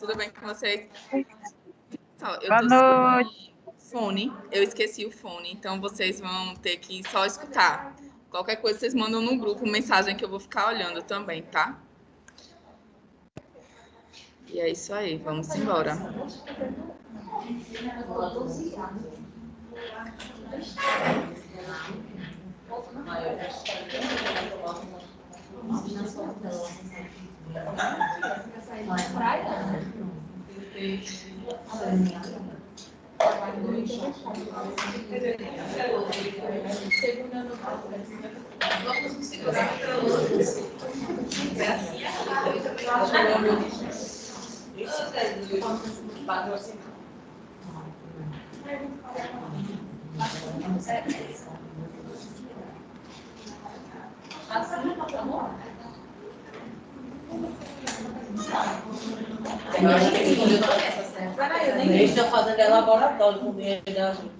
Tudo bem com vocês? Boa noite. Fone, eu esqueci o fone, então vocês vão ter que só escutar. Qualquer coisa vocês mandam no grupo mensagem que eu vou ficar olhando também, tá? E é isso aí, vamos embora. Eles estão fazendo laboratório com dinheiro da gente.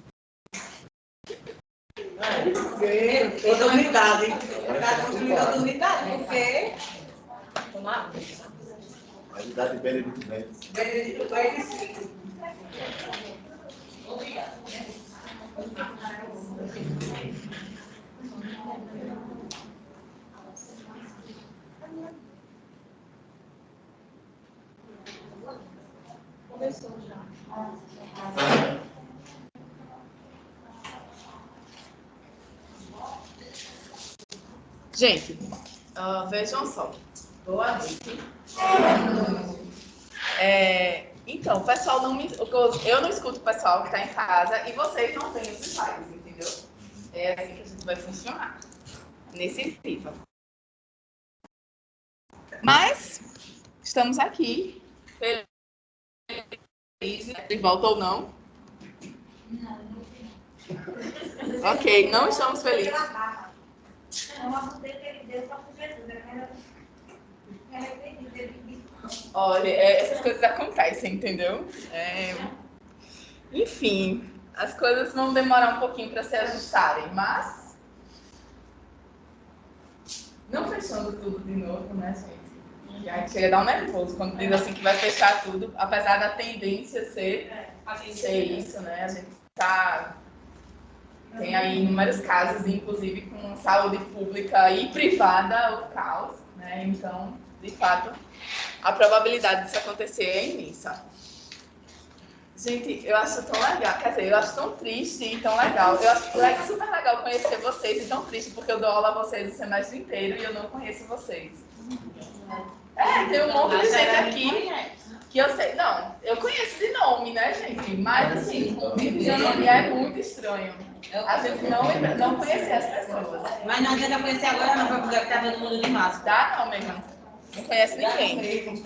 Toda unidade. Está construindo toda unidade. Por quê? Tomar. A unidade Benedito Mendes. Benedito Mendes. Obrigada. Começou já. Gente, vejam só. Boa noite. Então, o pessoal eu não escuto o pessoal que está em casa e vocês não têm os slides, entendeu? É assim que a gente vai funcionar. Nesse nível. Mas estamos aqui. Felizes, de volta ou não? Ok, não estamos felizes. Olha, essas coisas acontecem, entendeu? Enfim, as coisas vão demorar um pouquinho para se ajustarem, mas não fechando tudo de novo, né, gente? Já chega a dar um nervoso quando diz assim que vai fechar tudo, apesar da tendência ser isso, né? A gente tem aí inúmeros casos, inclusive com saúde pública e privada, o caos, né? Então, de fato, a probabilidade disso acontecer é imensa. Gente, eu acho tão legal, quer dizer, eu acho tão triste e tão legal. Eu acho super legal conhecer vocês e tão triste porque eu dou aula a vocês o semestre inteiro e eu não conheço vocês. Tem um monte de gente aqui que eu sei. Não, eu conheço de nome, né, gente? Mas, assim, conviver é muito estranho. A gente não conhecer as pessoas. Mas não adianta conhecer agora, não, porque está todo mundo de máscara. Tá, não, mesmo. Não conhece ninguém.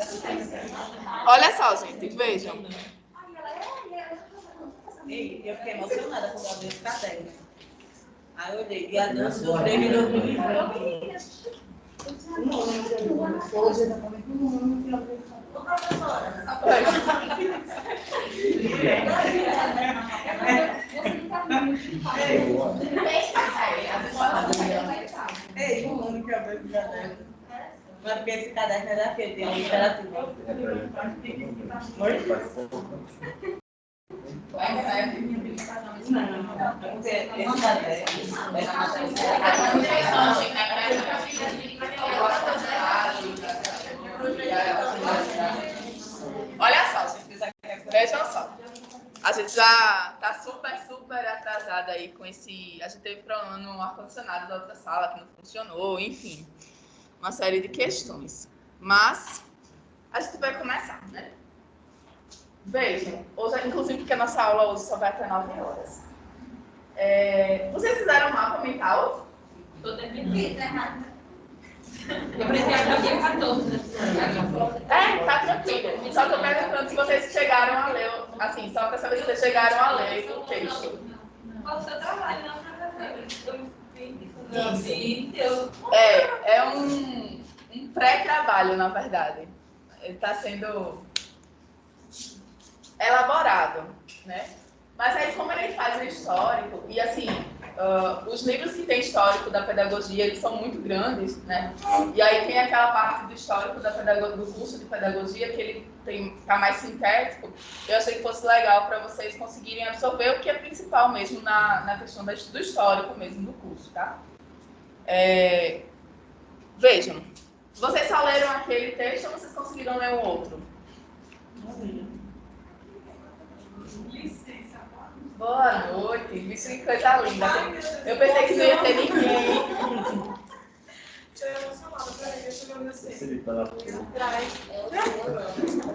Olha só, gente, vejam. Eu fiquei emocionada quando eu abri esse caderno. Aí eu olhei, dia 12 de 3 de 2020. Ei, o mundo que abriu esse caderno. Mas porque esse caderno é daquele, tem a literatura. Olha só, gente, vejam só. A gente já está super atrasada aí com esse... A gente teve problema no ar-condicionado da outra sala que não funcionou, enfim. Uma série de questões. Mas a gente vai começar, né? Vejam, hoje, inclusive porque a nossa aula hoje só vai até 9 horas. Vocês fizeram um mapa mental? Estou terminando. Eu pretendo dia 14. Tá tranquilo. Só que eu perguntando se vocês chegaram a ler, assim, só para saber se vocês chegaram a ler o texto. Qual o seu trabalho, não, professora? É um pré-trabalho, na verdade. Ele está sendo elaborado, né? Mas aí, como ele faz o histórico, e assim, os livros que tem histórico da pedagogia, eles são muito grandes, né? E aí tem aquela parte do histórico do curso de pedagogia que ele tá mais sintético. Eu achei que fosse legal para vocês conseguirem absorver o que é principal mesmo na questão do histórico mesmo do curso, tá? Vejam, vocês só leram aquele texto ou vocês conseguiram ler o outro? Boa noite, bicho, que coisa linda. Eu pensei que não ia ter ninguém.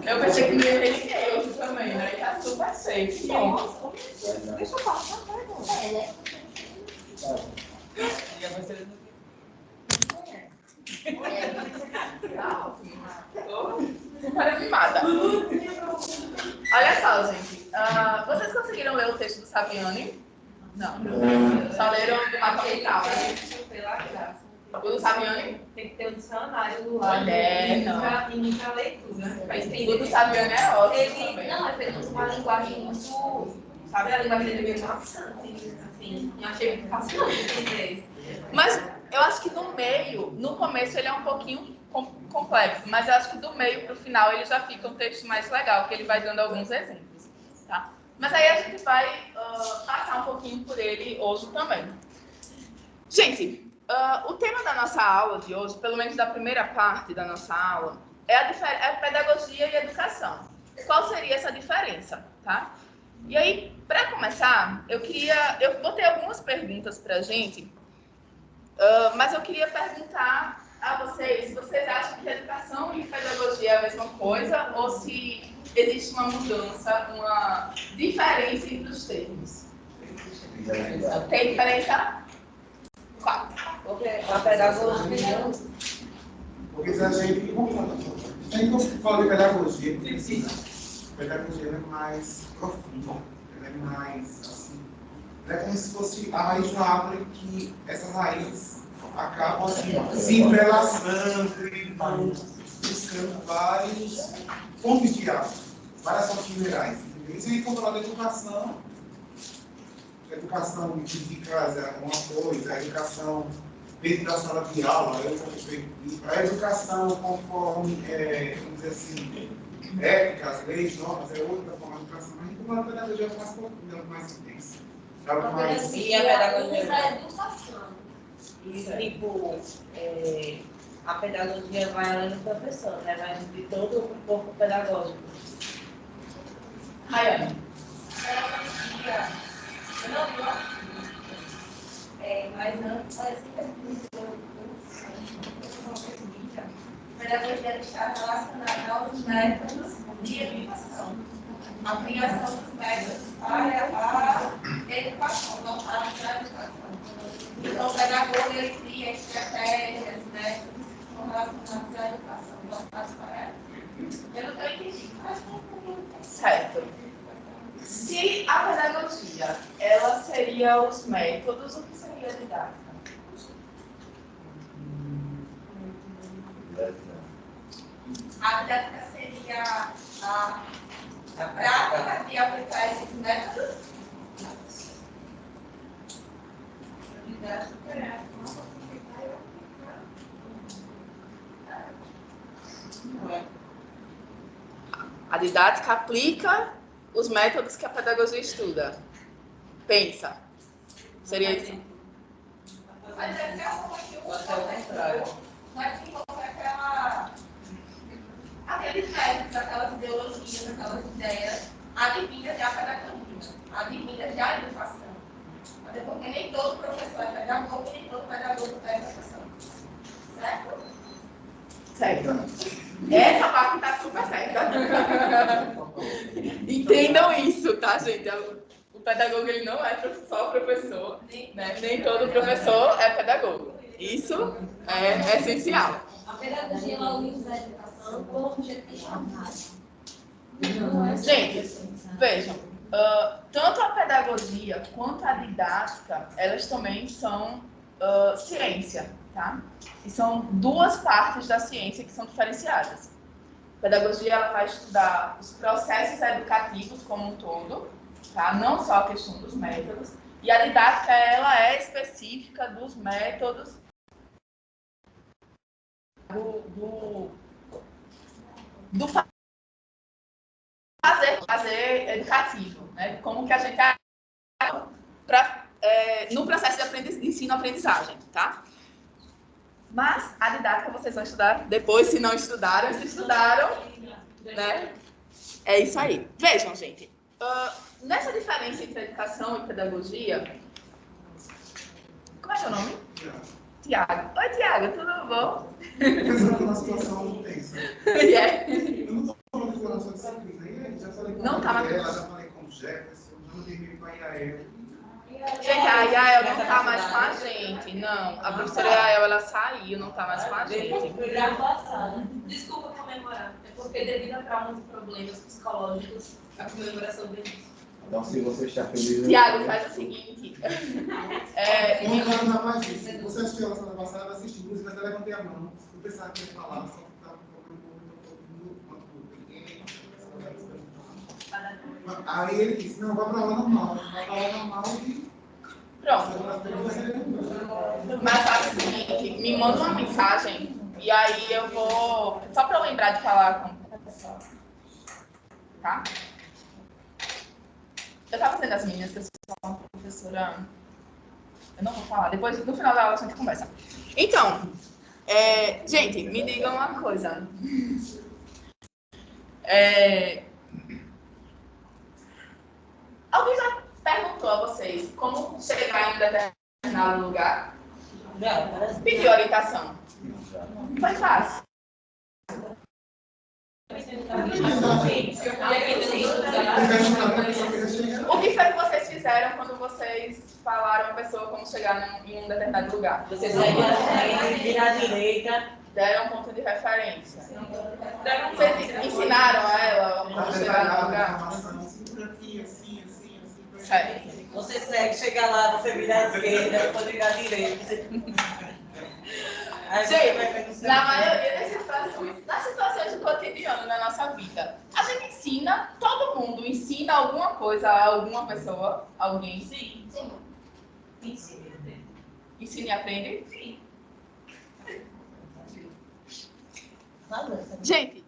Eu pensei que não ia ter ninguém hoje também, né? E tá super safe. Bom. Deixa eu passar, né? Super animada. Olha só, gente. Vocês conseguiram ler o texto do Saviani? Não. Só leram do mapa mental, né? O do Saviani? Tem que ter o dicionário do lado. Olha, E muita leitura. o do Saviani é ótimo também. Não, ele usa uma linguagem muito. Sabe, a linguagem dele é meio fascinante. Assim, eu achei muito fascinante entender. Mas eu acho que no meio, no começo ele é um pouquinho complexo, mas eu acho que do meio para o final ele já fica um texto mais legal, que ele vai dando alguns exemplos, tá? Mas aí a gente vai passar um pouquinho por ele hoje também. Gente, o tema da nossa aula de hoje, pelo menos da primeira parte da nossa aula, é a pedagogia e educação. Qual seria essa diferença, tá? E aí, para começar, eu botei algumas perguntas para a gente, mas eu queria perguntar a vocês se vocês acham que educação e pedagogia é a mesma coisa ou se existe uma mudança, uma diferença entre os termos. Tem diferença? Qual? Porque a pedagogia. Porque se a gente. Sempre fala de pedagogia, pedagogia é mais profunda, ela é mais assim. É como se fosse a raiz de uma árvore que essas raízes acabam assim, se entrelaçando e vão buscando vários pontos de água, várias fontes minerais. Entendeu? Isso aí controla a educação. A educação de casa é uma coisa, a educação dentro da sala de aula é outra perspectiva. A educação conforme, vamos dizer assim, éticas, leis, normas, é outra forma de educação. Mas como a pedagogia é mais profunda, mais intensa. E a pedagogia é educação. E, tipo, a pedagogia vai além do professor, né? Vai de todo o corpo pedagógico. Rayane. Mas não, parece que a pedagogia está relacionada aos métodos de educação. A criação dos métodos para a educação, não para a educação. Então, o pedagogo ele cria estratégias, métodos que são relacionados à educação, voltados para ela. Eu não estou entendendo, mas não. Certo. Se a pedagogia, ela seria os métodos, o que seria a didática? A didática seria a prática de aplicar esses métodos. A didática aplica os métodos que a pedagogia estuda. Pensa. Seria isso? Mas é que Pode ser o contrário. nós desenvolvemos aqueles métodos, aquelas ideologias, aquelas ideias advindas da pedagogia, advindas da educação. Até porque nem todo professor é pedagogo e nem todo pedagogo é professor. Certo? Certo. Essa parte está super certa. Entendam isso, tá, gente? O pedagogo ele não é só professor, né? Nem todo professor é pedagogo. Isso é essencial. A pedagogia ela usa a educação como objetivo. Gente, vejam, tanto a pedagogia quanto a didática, elas também são ciência, tá? E são duas partes da ciência que são diferenciadas. A pedagogia ela vai estudar os processos educativos como um todo, tá? Não só a questão dos métodos. E a didática, ela é específica dos métodos do fazer educativo, né? Como que a gente no processo de ensino-aprendizagem, tá? Mas a didática vocês vão estudar depois, se não estudaram, se estudaram, né? É isso aí. Vejam, gente, nessa diferença entre educação e pedagogia, como é seu nome? Tiago. Oi, Tiago, tudo bom? Pensando numa situação tensa. Eu não estou falando de relação de disciplina, já falei com ela, já falei com o Jefferson, já não terminei com a Iael. Gente, a Iael não está mais com a gente, não. A professora Iael, ela saiu, não está mais com a gente. Desculpa comemorar, é porque devido a traumas e problemas psicológicos, a comemoração deles. Então, se você está feliz... Tiago, faz o seguinte. Não quero dar mais isso. Você assistiu ela semana passada, eu assisti música, mas eu levantei a mão. Eu pensava que ia falar, só que estava um Aí ele disse, não, vai para aula normal. Vai para aula normal e... Pronto. Mas faz o seguinte, me manda uma mensagem e aí eu vou... Só para eu lembrar de falar com o pessoal. Tá? Eu estava dizendo às meninas que eu sou uma professora... Eu não vou falar, depois, no final da aula, a gente conversa. Então, gente, me digam uma coisa. Alguém já perguntou a vocês como chegar em um determinado lugar? Pediu orientação. Foi fácil. O que foi que vocês fizeram quando vocês falaram a pessoa como chegar em um determinado lugar? Vocês aí virar à direita. Deram um ponto de referência. Vocês ensinaram a ela como chegar no lugar? Certo. Você segue, chega lá, você vira à esquerda, depois vira à direita. Gente, na maioria das situações, nas situações do cotidiano na nossa vida, a gente ensina, todo mundo ensina alguma coisa a alguma pessoa, alguém? Sim. Ensina e aprende. Ensina e aprende? Sim. Gente, o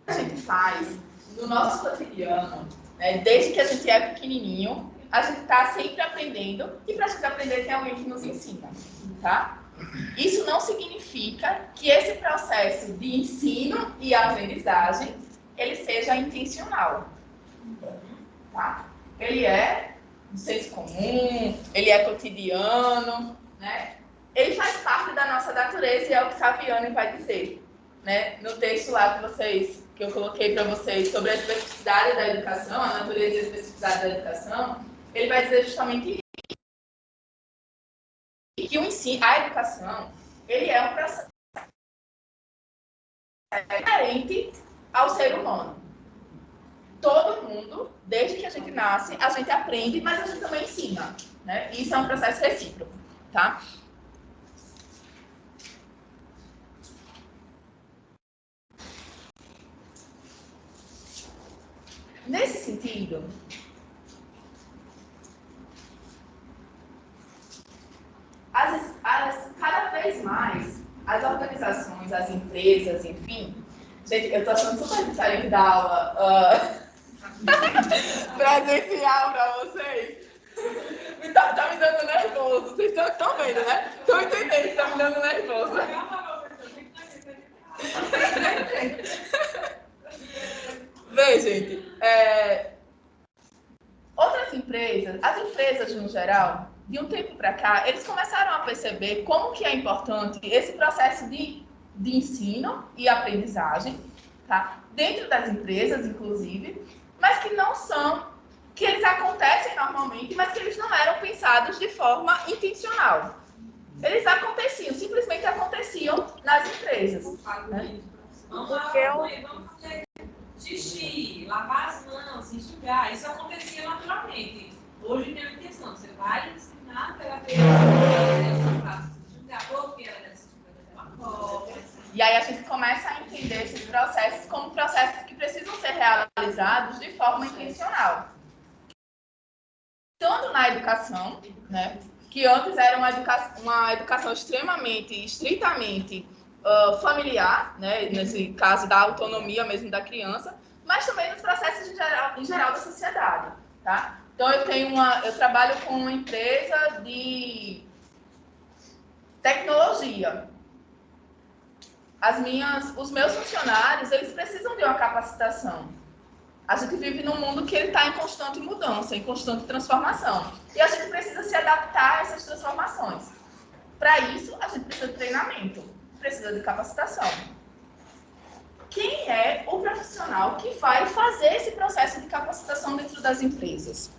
que a gente faz no nosso cotidiano, né, desde que a gente é pequenininho, a gente está sempre aprendendo e para a gente aprender tem alguém que nos ensina, tá? Isso não significa que esse processo de ensino e aprendizagem ele seja intencional, tá? Ele é do senso comum, ele é cotidiano, né? Ele faz parte da nossa natureza e é o que Saviani vai dizer, né? No texto lá que eu coloquei para vocês sobre a especificidade da educação, a natureza e a especificidade da educação, ele vai dizer justamente que o ensino, a educação, ele é um processo diferente ao ser humano. Todo mundo, desde que a gente nasce, a gente aprende, mas a gente também ensina, né? Isso é um processo recíproco, tá? Nesse sentido, cada vez mais, as organizações, as empresas, enfim... Gente, eu tô achando super diferente da aula presencial para vocês. Tá me dando nervoso. Vocês estão vendo, né? Estão entendendo que tá me dando nervoso. Bem, gente, outras empresas, as empresas no geral, de um tempo para cá, eles começaram a perceber como que é importante esse processo de ensino e aprendizagem, tá? Dentro das empresas, inclusive, mas que não são, que eles acontecem normalmente, mas que eles não eram pensados de forma intencional. Eles aconteciam, simplesmente aconteciam nas empresas. Né? Vamos fazer xixi, lavar as mãos, enxugar. Isso acontecia naturalmente. Hoje tem a intenção, você vai ensinar a terapeuta a enxugar, porque ela deve se enxugar uma cobra. E aí a gente começa a entender esses processos como processos que precisam ser realizados de forma intencional. Então, focando na educação, né? Que antes era uma educação extremamente, estritamente familiar, né? Nesse caso da autonomia mesmo da criança, mas também nos processos em geral da sociedade, tá? Então eu trabalho com uma empresa de tecnologia. Os meus funcionários, eles precisam de uma capacitação. A gente vive num mundo que ele está em constante mudança, em constante transformação. E a gente precisa se adaptar a essas transformações. Para isso, a gente precisa de treinamento, precisa de capacitação. Quem é o profissional que vai fazer esse processo de capacitação dentro das empresas?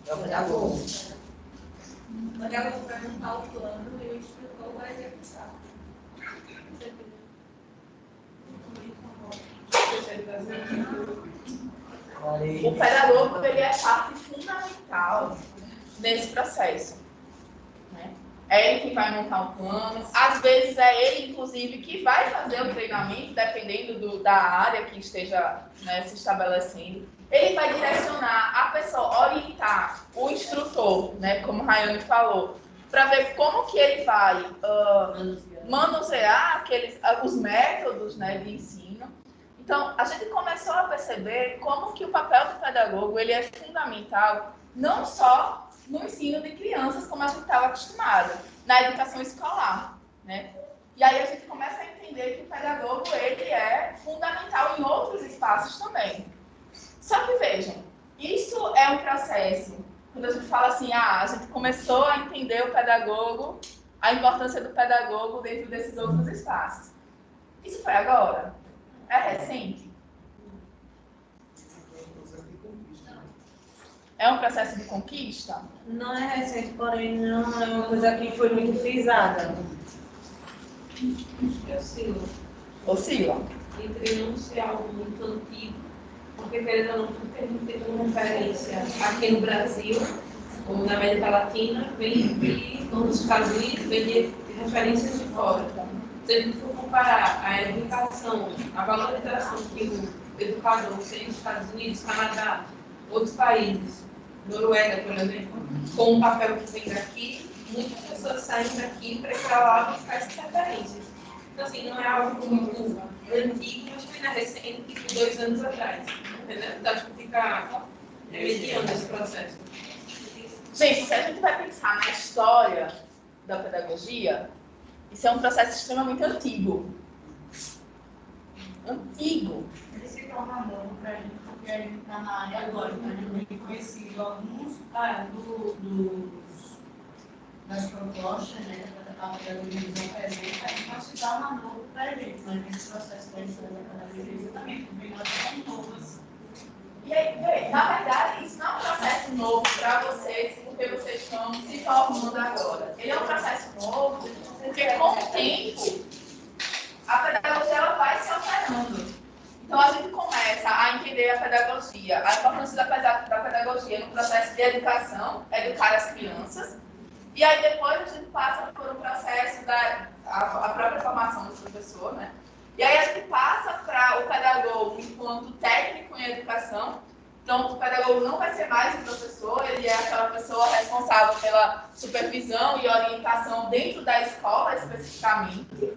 É o pedagogo. O pedagogo vai montar o plano e o instrutor vai executar. O pedagogo, ele é parte fundamental nesse processo, né? É ele que vai montar o plano, às vezes é ele, inclusive, que vai fazer o treinamento, dependendo da área que esteja, né, se estabelecendo. Ele vai direcionar a pessoa, orientar o instrutor, né, como a Rayane falou, para ver como que ele vai manusear os métodos, né, de ensino. Então, a gente começou a perceber como que o papel do pedagogo ele é fundamental, não só no ensino de crianças, como a gente estava acostumado, na educação escolar, né? E aí a gente começa a entender que o pedagogo ele é fundamental em outros espaços também. Só que vejam, isso é um processo, quando a gente fala assim, a gente começou a entender o pedagogo, a importância do pedagogo dentro desses outros espaços. Isso foi agora? É recente? É um processo de conquista? Não é recente, porém não é uma coisa que foi muito frisada. Oscila. Entre não ser algo muito antigo, porque querendo ou não, tudo que a gente tem como referência aqui no Brasil, ou na América Latina, vem nos Estados Unidos, vem de referências de fora. Se a gente for comparar a educação, a valorização que o educador tem nos Estados Unidos, Canadá, outros países, Noruega, por exemplo, com o papel que vem daqui, muitas pessoas saem daqui para ir para lá buscar essas referências. Então, assim, não é algo muito antigo, mas foi na recente, tipo 2 anos atrás. Entendeu? Então, acho que fica mediando esse processo. Gente, se a gente vai pensar na história da pedagogia, isso é um processo extremamente antigo. Antigo. Ele se torna novo para a gente, porque a gente está na área agora, então a gente tem conhecido alguns das propostas, né, da pedagogia nos apresenta, então se torna novo para a gente, mas nesse processo da pedagogia também, porque nós somos novas. E aí, na verdade, isso não é um processo novo para vocês, porque vocês estão se formando agora. Ele é um processo novo, porque com o tempo, a pedagogia ela vai se alterando. Então, a gente começa a entender a pedagogia, a importância da pedagogia no processo de educação, educar as crianças, e aí depois a gente passa por um processo da própria formação do professor, né? E aí a gente passa para o pedagogo enquanto técnico em educação. Então, o pedagogo não vai ser mais o professor, ele é aquela pessoa responsável pela supervisão e orientação dentro da escola, especificamente.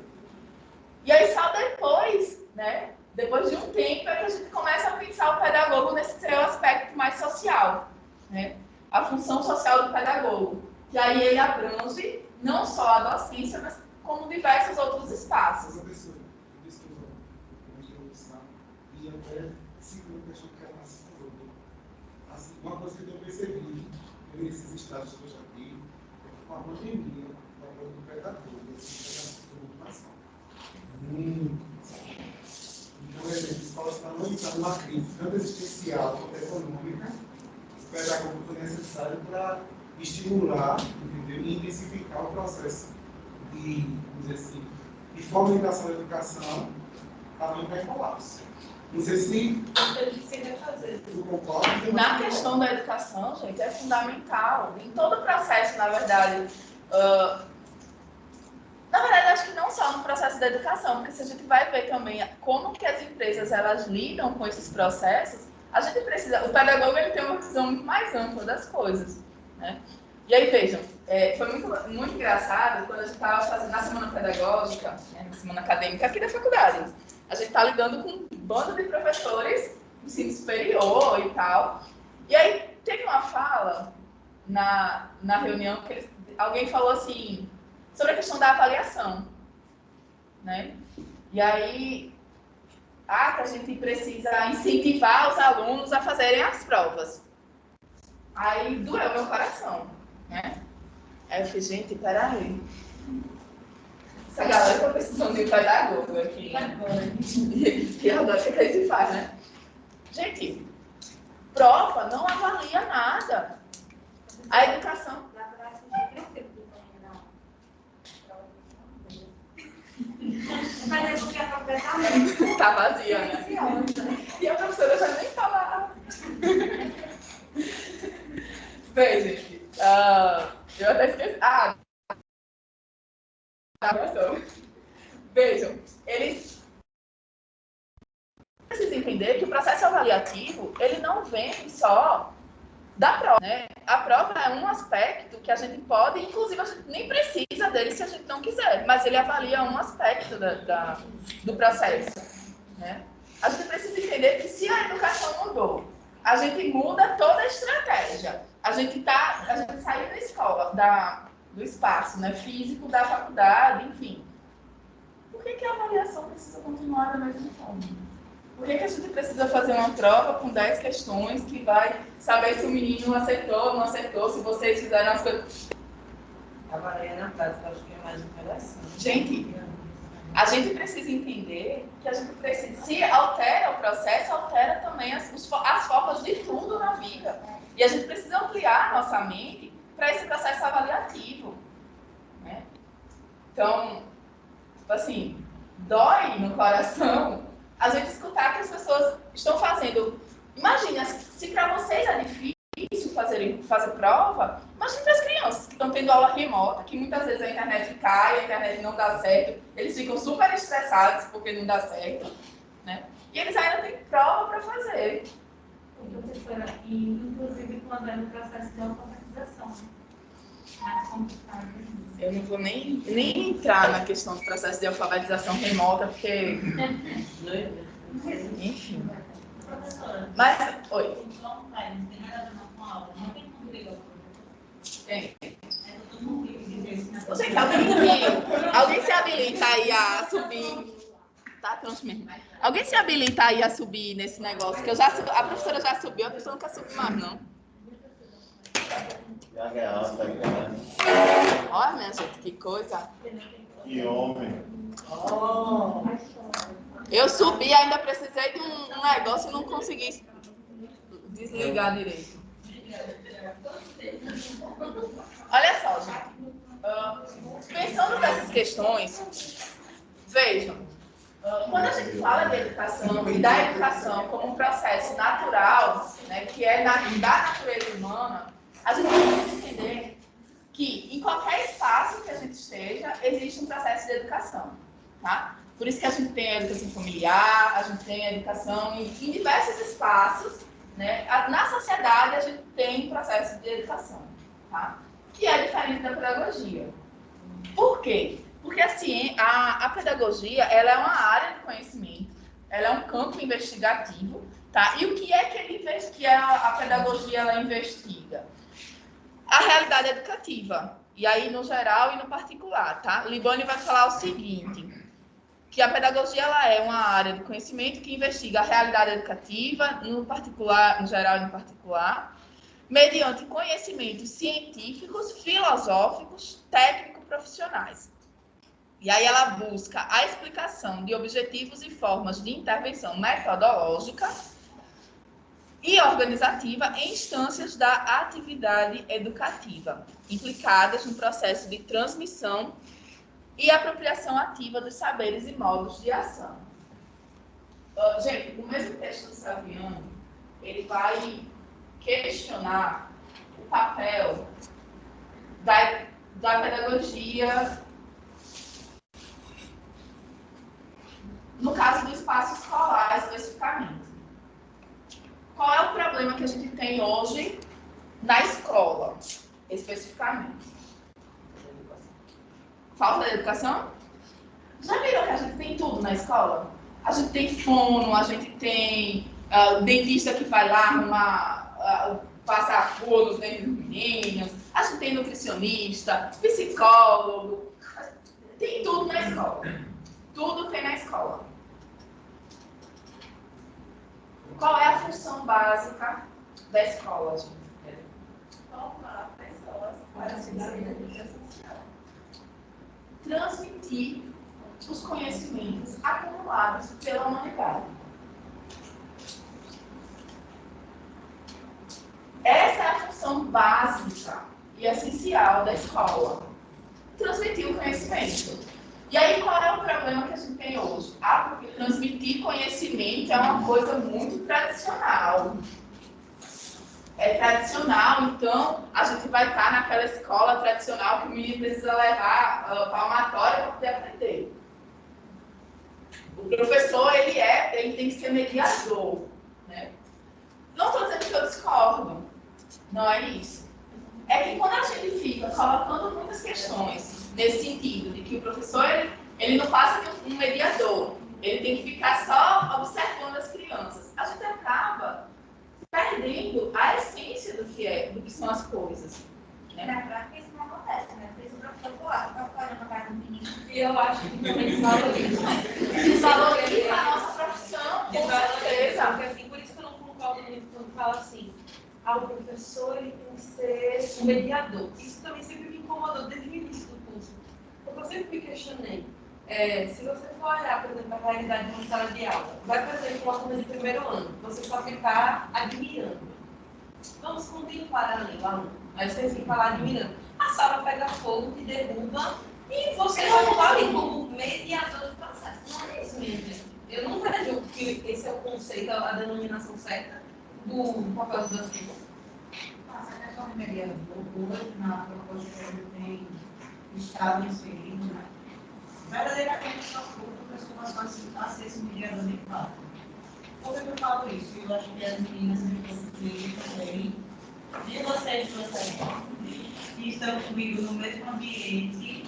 E aí só depois, né, depois de um tempo, é que a gente começa a pensar o pedagogo nesse seu aspecto mais social, né? A função social do pedagogo. E aí ele abrange não só a docência, mas como diversos outros espaços. E até segundo a pessoa que ela falou. Assim, uma coisa que eu percebi nesses estados que eu já tive, com a pandemia, da coisa do pedagogo, assim, muito mais fácil. Então, por exemplo, as escolas estão numa crise tanto existencial quanto econômica, o pedagogo foi necessário para estimular, entendeu? E intensificar o processo de, vamos dizer assim, de fomentação da educação, para não cair em colapso. Não sei se tu concorda. Na questão da educação, gente, é fundamental. Em todo o processo, na verdade. Na verdade, acho que não só no processo da educação, porque se a gente vai ver também como que as empresas elas lidam com esses processos, a gente precisa. O pedagogo ele tem uma visão muito mais ampla das coisas. né? E aí, vejam, foi muito engraçado quando a gente estava fazendo na semana pedagógica, né, na semana acadêmica aqui da faculdade. A gente está lidando com um bando de professores do ensino superior e tal. E aí, teve uma fala na reunião que alguém falou assim, sobre a questão da avaliação, né? E aí, que a gente precisa incentivar os alunos a fazerem as provas. Aí doeu meu coração, né? Aí eu falei, gente, peraí. Essa galera tá precisando de um pedagogo aqui. E agora o que a gente faz, né? Gente, prova não avalia nada. A educação... Mas é porque a professora tá vazia, né? E a professora já nem fala. Bem, gente, eu até esqueci. Vejam, eles precisam entender que o processo avaliativo, ele não vem só da prova, né? A prova é um aspecto que a gente pode, inclusive a gente nem precisa dele se a gente não quiser, mas ele avalia um aspecto do processo, né? A gente precisa entender que se a educação mudou, a gente muda toda a estratégia. A gente saiu da escola, do espaço, né, físico da faculdade, enfim. Por que a avaliação precisa continuar da mesma forma? Por que a gente precisa fazer uma prova com 10 questões que vai saber se o menino acertou ou não acertou, se vocês fizeram as coisas? Avaliar na prática, acho que é mais interessante. Gente, a gente precisa entender que a gente precisa, se altera o processo, altera também as formas de tudo na vida. E a gente precisa ampliar a nossa mente para esse processo avaliativo, né? Então, assim, dói no coração a gente escutar que as pessoas estão fazendo. Imagina, se para vocês é difícil fazer prova, imagina para as crianças que estão tendo aula remota, que muitas vezes a internet cai, a internet não dá certo, eles ficam super estressados porque não dá certo, né? E eles ainda têm prova para fazer. professora, e inclusive quando é no processo de alfabetização, mais complicado. Eu não vou nem entrar na questão do processo de alfabetização remota, porque... Enfim. Professora, Mas, oi. não tem nada a ver com a aula, não tem como ligar o professor. Tem. Todo mundo tem que dizer isso na Gente, alguém se habilita aí a subir. Tá, troncho mesmo. Alguém se habilita aí a subir nesse negócio? Que a professora já subiu, a professora não quer subir mais, não. Olha, minha gente, que coisa. Que homem. Eu subi, ainda precisei de um negócio e não consegui desligar direito. Olha só, gente. Pensando nessas questões, vejam, quando a gente fala de educação e da educação como um processo natural, né, que é da natureza humana, a gente precisa entender que em qualquer espaço que a gente esteja, existe um processo de educação, tá? Por isso que a gente tem a educação familiar, a gente tem a educação em diversos espaços, né? Na sociedade, a gente tem um processo de educação, tá? Que é diferente da pedagogia. Por quê? Porque a pedagogia, ela é uma área de conhecimento, ela é um campo investigativo, tá? E o que é que a pedagogia ela investiga? A realidade educativa, e aí no geral e no particular, tá? Libane vai falar o seguinte, que a pedagogia ela é uma área de conhecimento que investiga a realidade educativa, no particular, no geral e no particular, mediante conhecimentos científicos, filosóficos, técnico-profissionais. E aí ela busca a explicação de objetivos e formas de intervenção metodológica e organizativa em instâncias da atividade educativa, implicadas no processo de transmissão e apropriação ativa dos saberes e modos de ação. Gente, o mesmo texto do Saviano, ele vai questionar o papel da pedagogia no caso do espaço escolar, especificamente. Qual é o problema que a gente tem hoje na escola? especificamente. Falta de educação? Já viram que a gente tem tudo na escola? A gente tem fono, a gente tem dentista que vai lá arrumar, passar cor nos dentes dos meninos, a gente tem nutricionista, psicólogo, tem tudo na escola. Tudo tem na escola. Qual é a função básica da escola, gente? Formar pessoas para a cidadania social. Transmitir os conhecimentos acumulados pela humanidade. Essa é a função básica e essencial da escola. Transmitir o conhecimento. E aí, qual é o problema que a gente tem hoje? Porque transmitir conhecimento é uma coisa muito tradicional. É tradicional, então a gente vai estar naquela escola tradicional que o menino precisa levar palmatória para poder aprender. O professor, ele tem que ser mediador, né? Não estou dizendo que eu discordo, não é isso. É que quando a gente fica colocando muitas questões nesse sentido, de que o professor, ele não passa de um mediador, ele tem que ficar só observando as crianças, a gente acaba perdendo a essência do que são as coisas. Né? Na prática, isso não acontece, né? Por isso o professor está olhando para casa do menino. E eu acho que também desvaloriza. Desvaloriza a nossa profissão, com certeza. Porque, assim, por isso que eu não concordo muito quando fala assim, o professor ele tem que ser o mediador. Isso também sempre me incomodou desde o início do curso. Porque eu sempre me questionei. Se você for olhar, por exemplo, a realidade de uma sala de aula, vai fazer uma turma de primeiro ano, você só ficar admirando. Vamos contemplar ali o aluno. Aí você fica lá admirando. A sala pega fogo, te derruba e você vai estar ali como mediador do processo. Não é isso, minha gente. Eu não vejo que esse é o conceito, a denominação certa do papel do docente. Essa questão de mediador, hoje, na proposta que a gente tem estado inserido, né? Verdadeiramente só for o professor passar a ser esse mediador de fato. Por que eu falo isso? Eu acho que as meninas também, de vocês que estão comigo no mesmo ambiente,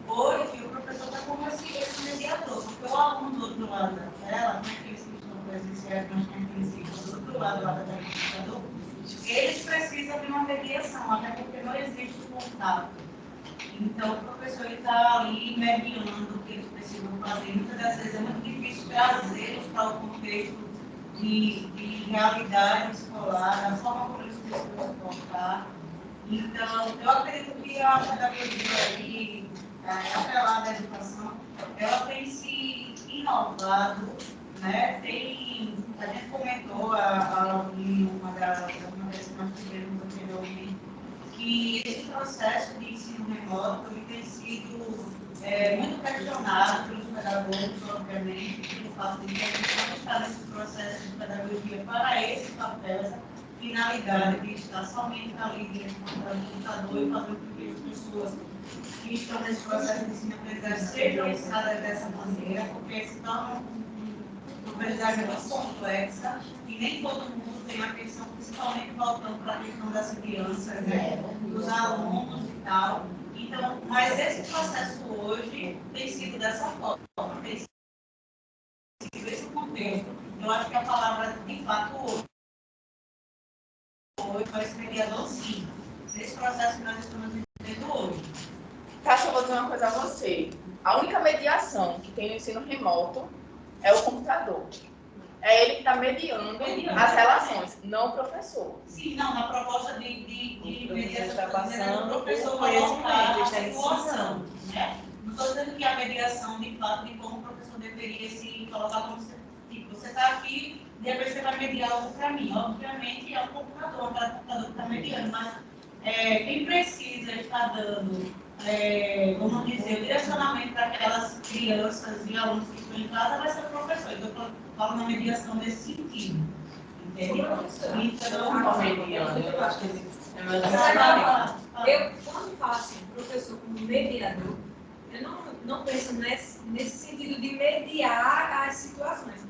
hoje o professor está como esse mediador, porque o aluno do outro lado da tela, aqueles que estão presenciais, mas tem aqueles que estão do outro lado da tela do computador, eles precisam de uma mediação, até porque não existe contato. Então, o professor está ali mediando o que eles precisam fazer. Muitas das vezes é muito difícil trazê-los para o contexto de realidade escolar, da forma como eles precisam se comportar. Então, eu acredito que a pedagogia aí, atrelada à educação, ela tem se inovado, né? A gente comentou uma das que nós tivemos anteriormente, que esse processo de ensino remoto tem sido muito questionado pelos pedagogos, obviamente, pelo fato de que a gente não está nesse processo de pedagogia para esse papel, essa finalidade de estar somente ali dentro do computador e fazer com que as pessoas que estão nesse processo de ensino-aprendizagem sejam ensinadas dessa maneira, porque se torna uma aprendizagem muito complexa e nem todo mundo tem atenção, principalmente voltando para a questão das crianças, né? Dos alunos e tal. Então, mas esse processo hoje tem sido dessa forma, tem sido esse contexto. Eu acho que a palavra, de fato, hoje vai ser mediador, sim. Nesse processo que nós estamos vivendo hoje. Cássia, eu vou dizer uma coisa a você. A única mediação que tem no ensino remoto é o computador. É ele que está mediando as relações, não o professor. Sim, não, na proposta de mediação está passando o professor o conhecimento, colocar a está situação, né? Não estou dizendo que a mediação, de fato, de como o professor deveria se colocar como você está aqui, de repente você vai mediar algo para mim. Obviamente é o computador, cada computador que está mediando, mas quem precisa estar dando, vamos dizer, o direcionamento para aquelas crianças e alunos que estão em casa vai ser o professor. Então, eu falo na mediação nesse sentido. Entendeu? Então, mediando, eu acho que é mais Eu, quando falo assim, professor como mediador, eu não penso nesse sentido de mediar as situações,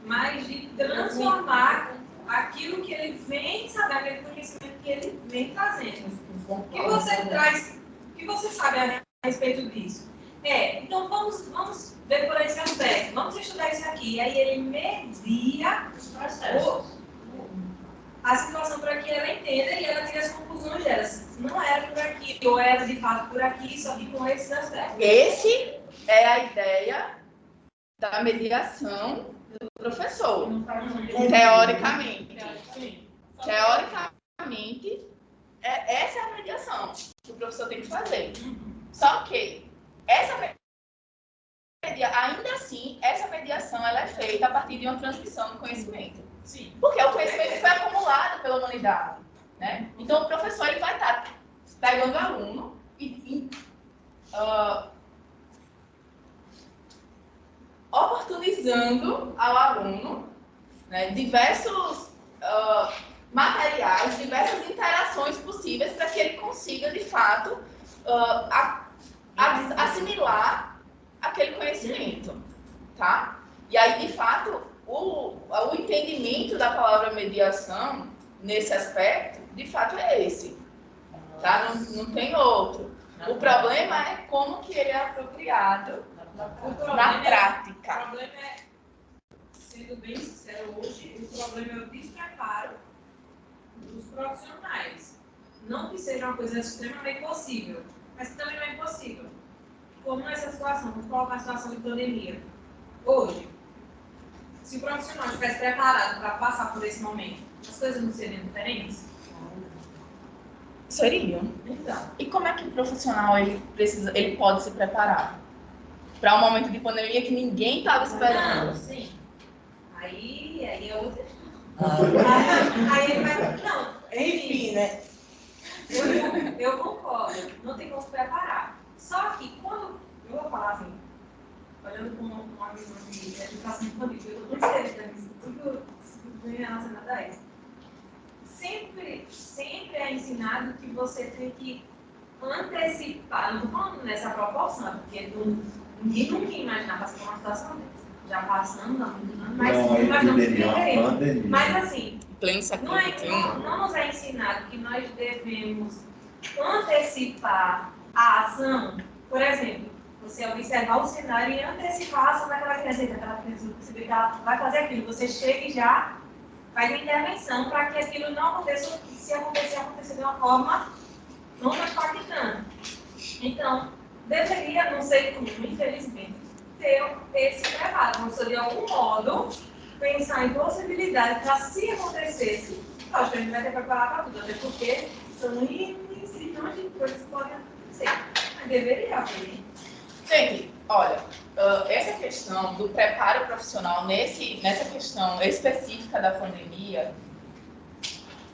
mas de transformar aquilo que ele vem, sabe, aquele conhecimento que ele vem trazendo. O que você traz, o que você sabe a respeito disso? Então vamos ver por esse aspecto, vamos estudar isso aqui. E aí ele media a situação para que ela entenda e ela tire as conclusões dela. Não era por aqui, ou era de fato por aqui, só que com esses aspectos. Esse é a ideia da mediação do professor, teoricamente. Teoricamente, essa é a mediação que o professor tem que fazer. Só que ainda assim, essa mediação ela é feita a partir de uma transmissão do conhecimento. Sim. Porque o conhecimento foi acumulado pela humanidade, né? Então, o professor ele vai estar pegando o aluno e oportunizando ao aluno, né, diversos materiais, diversas interações possíveis para que ele consiga, de fato, assimilar aquele conhecimento, tá? E aí, de fato, o entendimento da palavra mediação, nesse aspecto, de fato é esse, tá? Não tem outro. O problema é como que ele é apropriado na prática. O problema é, sendo bem sincero hoje, o problema é o despreparo dos profissionais. Não que seja uma coisa extremamente possível, mas que também não é impossível. Como nessa situação, vamos colocar a situação de pandemia. Hoje, se o profissional estivesse preparado para passar por esse momento, as coisas não seriam diferentes? Seriam. Então. E como é que o profissional ele pode se preparar para um momento de pandemia que ninguém estava esperando? Não, sim. Aí é outra. Aí ele vai. Não, Enfim, né? eu concordo. Não tem como se preparar. Só que quando. Eu vou falar assim, olhando com uma visão de educação infantil, eu estou tão séria nisso, tudo relacionado a isso. Sempre é ensinado que você tem que antecipar, não estou falando nessa proporção, porque ninguém nunca imaginar passar por uma situação dessa. Já passando há muitos anos, mas imaginamos que viveria. Mas assim, não nos é ensinado que nós devemos antecipar a ação. Por exemplo, você observar o cenário e antecipar a ação daquela criança. Aquela criança perceber que ela vai fazer aquilo. Você chega e já faz uma intervenção para que aquilo não aconteça, se acontecer de uma forma não tão impactante. Então, deveria, não sei como, infelizmente, ter esse preparo. Vamos, de algum modo, pensar em possibilidades para, se acontecesse, lógico, a gente vai ter que preparar para tudo, até porque são milhões de coisas que podem acontecer. Mas deveria haver. Gente, olha, essa questão do preparo profissional nessa questão específica da pandemia,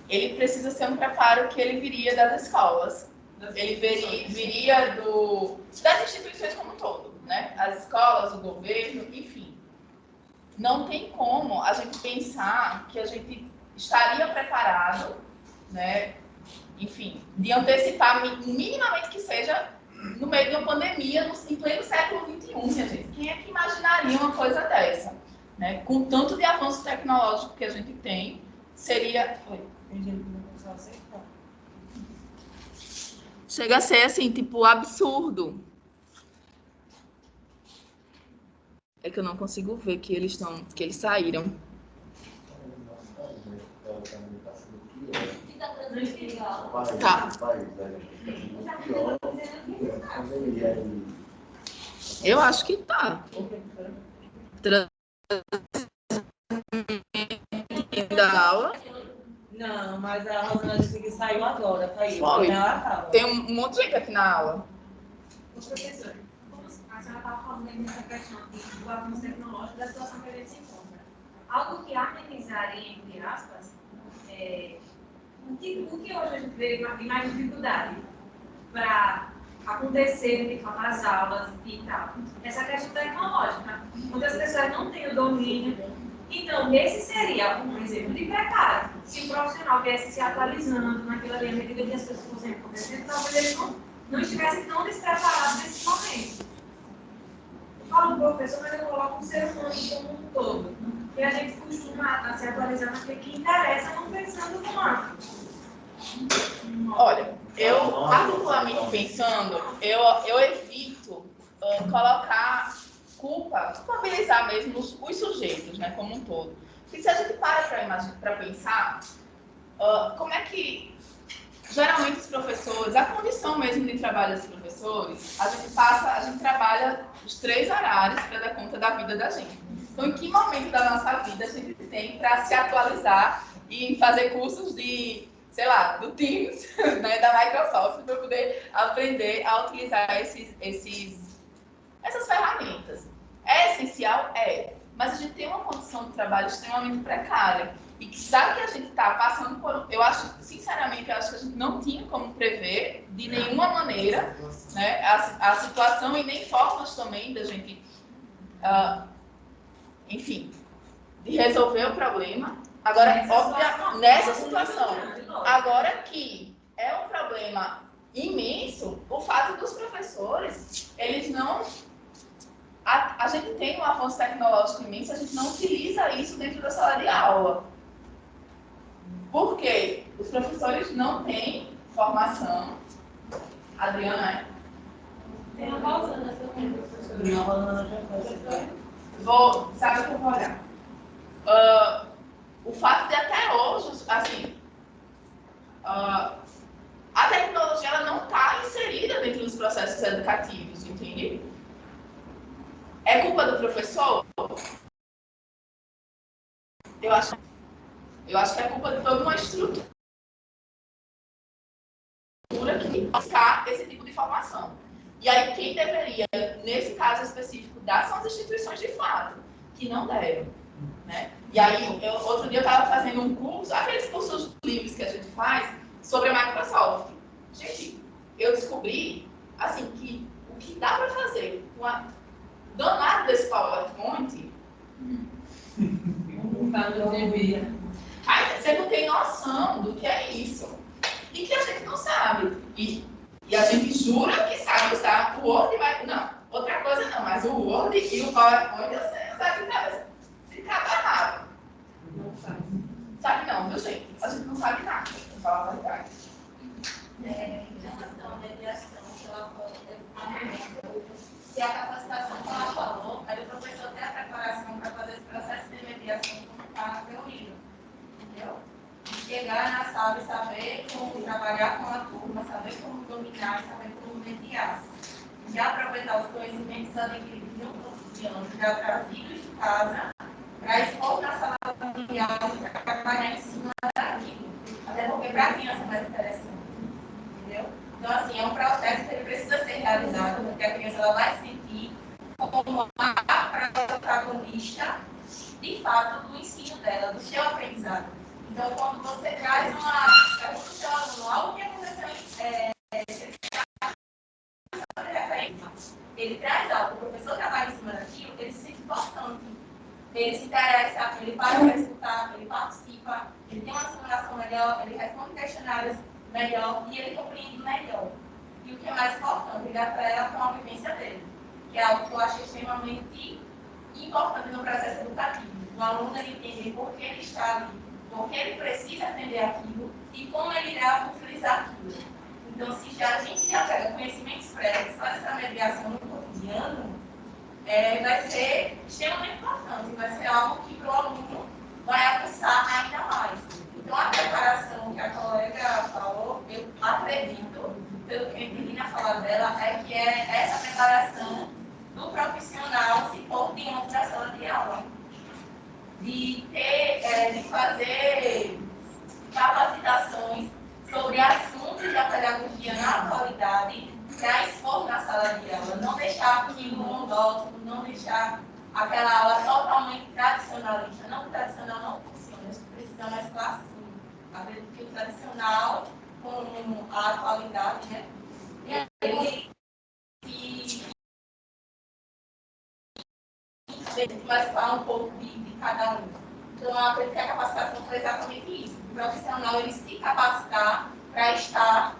ele precisa ser um preparo que ele viria das escolas, ele viria das instituições como um todo, né? As escolas, o governo, enfim. Não tem como a gente pensar que a gente estaria preparado, né? Enfim, de antecipar minimamente que seja no meio de uma pandemia, em pleno século XXI, minha gente. Quem é que imaginaria uma coisa dessa? Né? Com tanto de avanço tecnológico que a gente tem, seria... Chega a ser, assim, tipo, absurdo. É que eu não consigo ver que eles saíram. Tá. Eu acho que tá. Da aula. Não, mas a Rosana disse que saiu agora, tá aí. Foi. Ela Tem um monte de gente aqui na aula. Ô, professor, como a senhora estava falando aí nessa questão do avanço tecnológico da situação que a gente se encontra. Algo que amenizaria, entre aspas, o que hoje a gente vê de mais dificuldade para acontecer de fato as aulas e tal? Essa questão tecnológica. Muitas pessoas não têm o domínio. Então, esse seria um exemplo de preparo. Se o profissional viesse se atualizando naquilo ali, à medida que as coisas fossem acontecendo, talvez ele não estivesse tão despreparado nesse momento. Eu falo professor, mas eu coloco um ser humano como um todo. E a gente costuma se atualizar naquilo que interessa, não pensando no macro. Olha, eu particularmente pensando, eu evito colocar culpabilizar mesmo os sujeitos, né, como um todo. Porque se a gente para pensar, como é que geralmente os professores, a condição mesmo de trabalho dos professores, a gente trabalha os 3 horários para dar conta da vida da gente. Então, em que momento da nossa vida a gente tem para se atualizar e fazer cursos de, sei lá, do Teams, né, da Microsoft, para poder aprender a utilizar essas ferramentas? É essencial? É. Mas a gente tem uma condição de trabalho extremamente precária. E que sabe que a gente está passando por... Eu acho, sinceramente, que a gente não tinha como prever, de nenhuma maneira, né, a situação e nem formas também da gente, enfim, de resolver o problema. Agora, nessa situação, agora que é um problema imenso, o fato dos professores, eles não... A gente tem um avanço tecnológico imenso, a gente não utiliza isso dentro da sala de aula. Por quê? Os professores não têm formação. Adriana, é? Tem a Rosana também, professora. Não, a Rosana já foi. Sabe o que eu vou olhar? O fato de até hoje, assim, a tecnologia ela não está inserida dentro dos processos educativos, entende? É culpa do professor? Eu acho que é culpa de toda uma estrutura que buscar esse tipo de formação. E aí, quem deveria, nesse caso específico, dar são as instituições de fato, que não deram. Né? E aí, outro dia eu estava fazendo um curso, aqueles cursos livres que a gente faz, sobre a Microsoft. Gente, eu descobri, assim, que o que dá para fazer com a danada desse PowerPoint... Você não tem noção do que é isso. E que a gente não sabe. E a gente jura que sabe usar o Word, mas não. Outra coisa não, mas o Word e o PowerPoint você sabe de cabeça. Se cada errado. Não sabe. Sabe não, viu, gente? A gente não sabe nada, pra falar a verdade. Em relação à mediação, se a capacitação que ela falou, aí o professor tem a preparação para fazer esse processo de mediação como está na teoria. Entendeu? Chegar na sala e saber como trabalhar com a turma, saber como dominar, saber como mediar. Já aproveitar os conhecimentos adquiridos no cotidiano, já trazidos de casa, para expor na sala de aula e trabalhar em cima daquilo. Até porque para a criança é mais interessante. Entendeu? Então, assim, é um processo que ele precisa ser realizado, porque a criança ela vai se sentir como a protagonista, de fato, do ensino dela, do seu aprendizado. Então, quando você traz pergunta do seu aluno algo que aconteceu ele traz algo, o professor trabalha em cima daquilo, ele se sente importante. Ele se interessa, ele para para escutar, ele participa, ele tem uma simulação melhor, ele responde questionários melhor e ele compreende melhor. E o que é mais importante, ele atrela com a vivência dele, que é algo que eu acho extremamente importante no processo educativo. O aluno ele entender por que ele está ali, por que ele precisa aprender aquilo e como ele irá utilizar aquilo. Então, se a gente já pega conhecimentos prévios, faz essa mediação no cotidiano, vai ser extremamente importante, vai ser algo que para o aluno vai avançar ainda mais. Então, a preparação que a colega falou, eu acredito, pelo que eu entendi na fala dela, é que é essa preparação do profissional se for diante da sala de aula. De fazer capacitações sobre assuntos da pedagogia na atualidade para expor na sala de aula. Não deixar aquilo monótono, não deixar aquela aula totalmente tradicionalista. Não, o tradicional não funciona, a gente precisa mais clássico. Acredito que o tradicional com a atualidade, né? Vai falar um pouco de cada um. Então, eu acredito que a capacitação foi exatamente isso. O profissional ele se capacitar para estar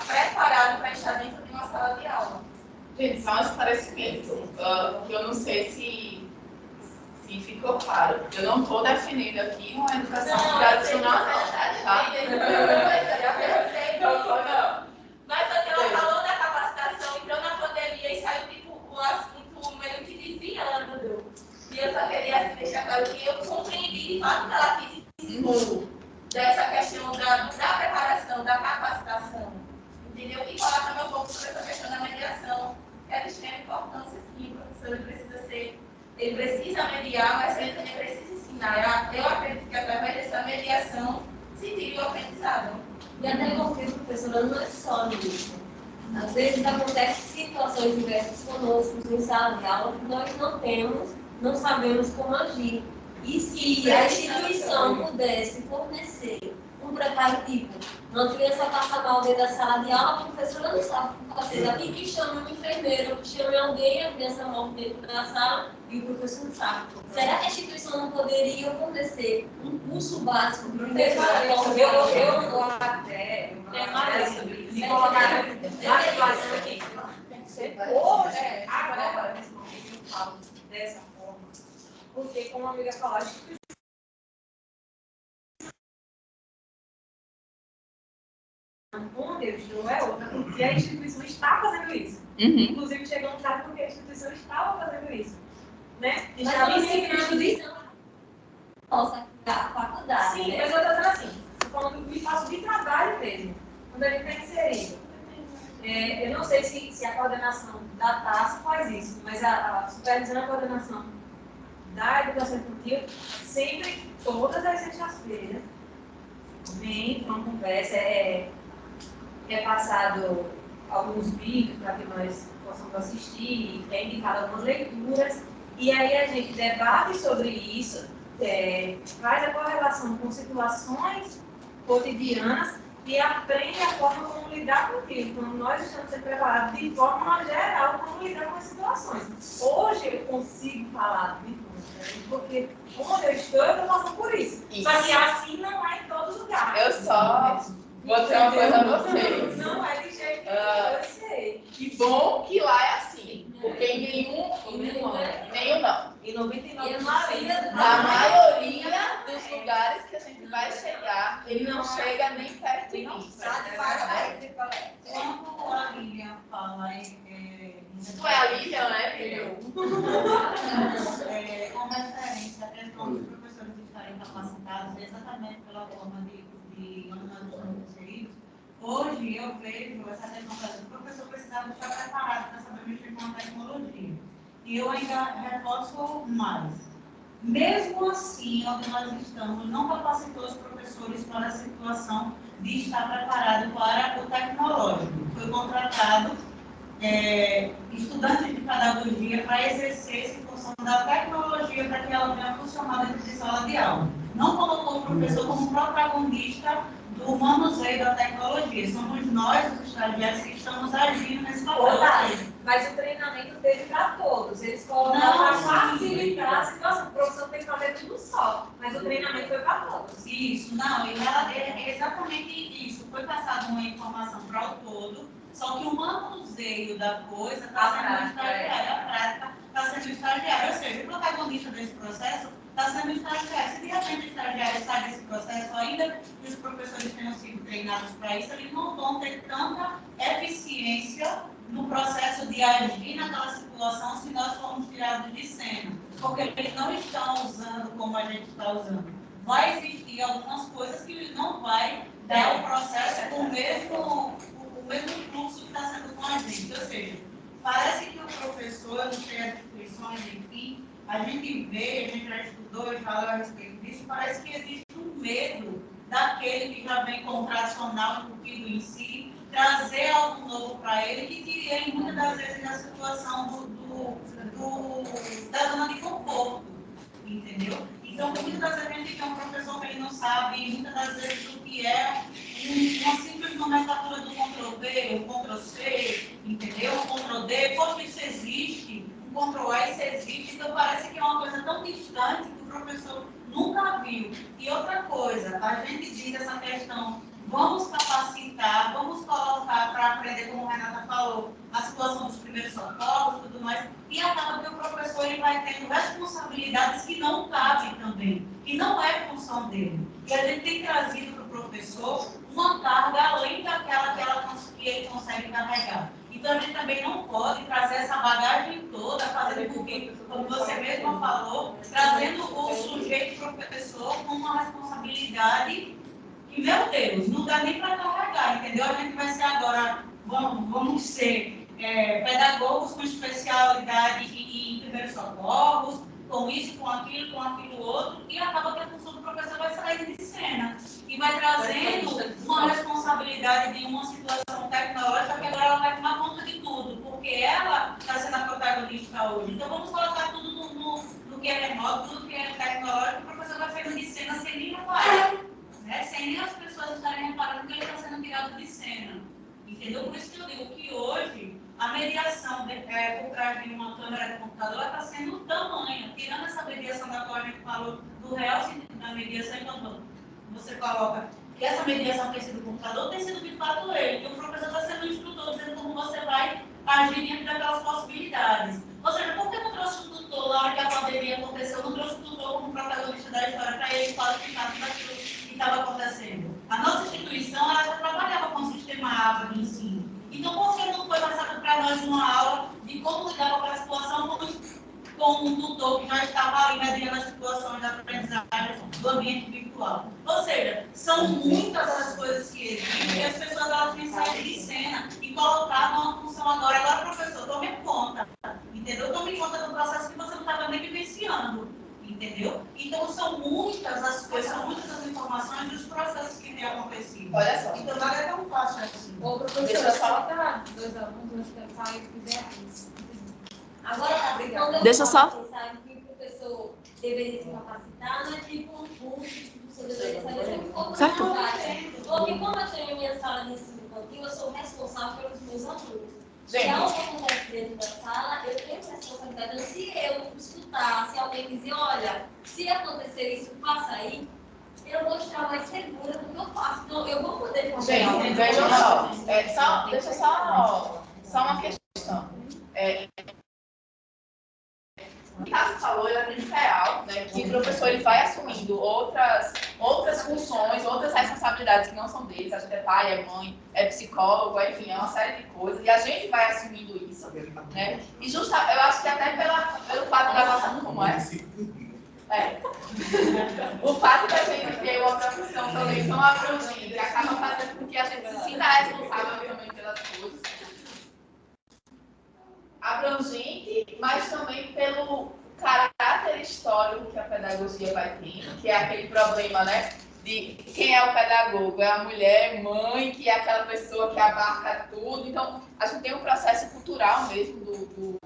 preparado para estar dentro de uma sala de aula. Gente, só um esclarecimento, que eu não sei se ficou claro. Eu não estou definindo aqui uma educação Não, tradicional, eu não, sei, tá? já perguntei, Não. mas quando ela falou da capacitação, entrou na pandemia e saiu tipo um assunto meio que desviando. E eu só queria deixar claro que eu compreendi de fato que ela quis expor dessa questão da preparação, da capacitação, entendeu? E falar também um pouco sobre essa questão da mediação, que é de extrema importância, sim, o professor ele precisa mediar, mas ele também precisa ensinar. Eu acredito que através dessa mediação se tira o aprendizado. E até porque, professora, não é só nisso. Às vezes acontecem situações diversas conosco em sala de aula que nós não sabemos como agir. E se a instituição pudesse fornecer um preparo tipo, uma criança passa mal dentro da sala de aula, a professora não sabe o que fazer. Aqui que chama um enfermeiro, que chama alguém, a criança morre dentro da sala e o professor não sabe. Será que a instituição não poderia fornecer um curso básico para o professor? Eu vou até sobre isso. E colocar várias classes aqui. Hoje, agora, nesse momento, eu falo dessa forma, porque, como a amiga falou, onde eu estou é outra, porque a instituição está fazendo isso. Inclusive, chegou um caso porque a instituição estava fazendo isso. Né? E já me ensinando disso. Nossa, faculdade. Sim, Né? mas eu estou dizendo assim, estou falando do espaço de trabalho mesmo, quando a gente está inserido. Eu não sei se a coordenação da taça faz isso, mas a supervisão e a coordenação da educação infantil, sempre, todas as sextas-feiras, vem para uma conversa, é passado alguns vídeos para que nós possamos assistir, é indicado algumas leituras, e aí a gente debate sobre isso, faz a correlação com situações cotidianas e aprende a forma como lidar com aquilo. Então, nós estamos sendo preparados de forma geral como lidar com as situações. Hoje eu consigo falar de tudo, porque onde eu estou, eu estou passando por isso. Só que assim não é em todo lugar. Eu só vou dizer uma coisa a vocês. Não é de jeito nenhum, eu sei. Que bom que lá é assim. Porque em nenhum não. E 99%. Na maioria dos lugares que a gente vai chegar, ele não chega nem perto disso. Quando a Lilian fala Tu é a Lilian, né, Lilian? com referência à questão dos professores estarem capacitados exatamente pela forma de onde nós estamos inseridos, hoje eu vejo essa questão do professor precisava estar preparado para saber mexer com a tecnologia. E eu ainda reforço mais. Mesmo assim, onde nós estamos, não capacitou os professores para a situação de estar preparado para o tecnológico. Foi contratado estudantes de pedagogia para exercer essa função da tecnologia para que ela venha funcionar dentro de sala de aula. Não colocou o professor como protagonista do manuseio da tecnologia. Somos nós, os estagiários, que estamos agindo nesse papel. Mas o treinamento teve para todos. Eles colocaram para facilitar a situação. O professor tem que fazer tudo só, mas o treinamento foi para todos. Isso, não, é exatamente isso. Foi passada uma informação para o todo, só que o manuseio da coisa está sendo o estagiário, a prática está sendo o estagiário. Ou seja, o protagonista desse processo está sendo o estagiário. Se de repente o estagiário sai desse processo, ainda que os professores tenham sido treinados para isso, eles não vão ter tanta eficiência no processo de agir naquela situação se nós formos tirados de cena. Porque eles não estão usando como a gente está usando. Vai existir algumas coisas que não vai dar o processo com o mesmo fluxo que está sendo com a gente. Ou seja, parece que o professor, eu não sei as instituições, enfim, a gente vê, a gente já estudou e falou a respeito disso, parece que existe um medo daquele que já vem com o tradicional incutido em si, trazer algo novo para ele, que tire ele muitas das vezes da situação da zona de conforto, entendeu? Então, muitas das vezes a gente tem um professor que ele não sabe, muitas das vezes o que é uma simples nomenclatura do Ctrl+V, um Ctrl+C, entendeu? Um Ctrl+D, porque isso existe, um Ctrl+A, isso existe, então parece que é uma coisa tão distante que o professor nunca viu. E outra coisa, a gente diz essa questão vamos capacitar, vamos colocar para aprender, como a Renata falou, a situação dos primeiros socorros e tudo mais, e acaba que o professor ele vai tendo responsabilidades que não cabem também, que não é função dele. E a gente tem trazido para o professor uma carga além daquela que ele consegue carregar. Então, a gente também não pode trazer essa bagagem toda, fazendo com que, como você mesma falou, trazendo o sujeito professor com uma responsabilidade que, meu Deus, não dá nem para carregar, entendeu? A gente vai ser agora, vamos ser pedagogos com especialidade em primeiros socorros, com isso, com aquilo outro, e acaba que a função do professor vai sair de cena. E vai trazendo uma responsabilidade de uma situação tecnológica que agora ela vai tomar conta de tudo, porque ela está sendo a protagonista hoje. Então, vamos colocar tudo no que é remoto, tudo que é tecnológico, o professor vai saindo de cena sem nem reparar, né? Sem nem as pessoas estarem reparando que ele está sendo tirado de cena. Entendeu? Por isso que eu digo que hoje a mediação por trás de uma câmera de computador está sendo tamanha, tirando essa mediação da qual a gente falou do real sentido da mediação, então você coloca que essa mediação tem sido o computador, tem sido de fato ele, e o professor está sendo o instrutor, dizendo como você vai agir dentro daquelas possibilidades. Ou seja, por que não trouxe o tutor na hora que a pandemia aconteceu, não trouxe o tutor como protagonista da história para ele qualificar tudo aquilo que estava acontecendo? A nossa instituição, ela já trabalhava com o sistema ABA de ensino. Então, por que não foi passado para nós uma aula de como lidar com aquela situação com um tutor que já estava ali mediando as situações da aprendizagem do ambiente virtual? Ou seja, são muitas as coisas que existem e as pessoas elas têm saído de cena e colocar uma função agora. Agora, professor, tome conta, entendeu? Tome conta do processo que você não estava nem vivenciando, entendeu? Então, são muitas as coisas, são muitas as informações e os processos que têm acontecido. Olha só. Então, nada é tão fácil assim. Ô, professor, Deixa eu só- dois alunos, acho que eu falei que fizer isso. Agora, quando Deixa eu só- pensar que o professor deveria se capacitar, não é tipo um curso, tipo, o professor deveria saber como oportunidade. Porque como eu tenho minha sala de ensino infantil, eu sou responsável pelos meus alunos. Se algo acontece dentro da sala, eu tenho responsabilidade. Então, se eu escutar, se alguém dizer, olha, se acontecer isso, passa aí, eu vou estar mais segura do que eu faço. Então, eu vou poder fazer. Gente, vejam só. Deixa só uma questão. O que Cássio falou é muito real, né? Que o professor ele vai assumindo outras funções, outras responsabilidades que não são deles. A gente é pai, é mãe, é psicólogo, enfim, é uma série de coisas. E a gente vai assumindo isso, né? E eu acho que até pelo fato da nossa... Como é? O fato da gente ter uma profissão também tão abrangente acaba fazendo com que a gente se sinta responsável também pelas coisas. Abrangente, mas também pelo caráter histórico que a pedagogia vai tendo, que é aquele problema, né, de quem é o pedagogo, é a mulher, mãe, que é aquela pessoa que abarca tudo. Então, a gente tem um processo cultural mesmo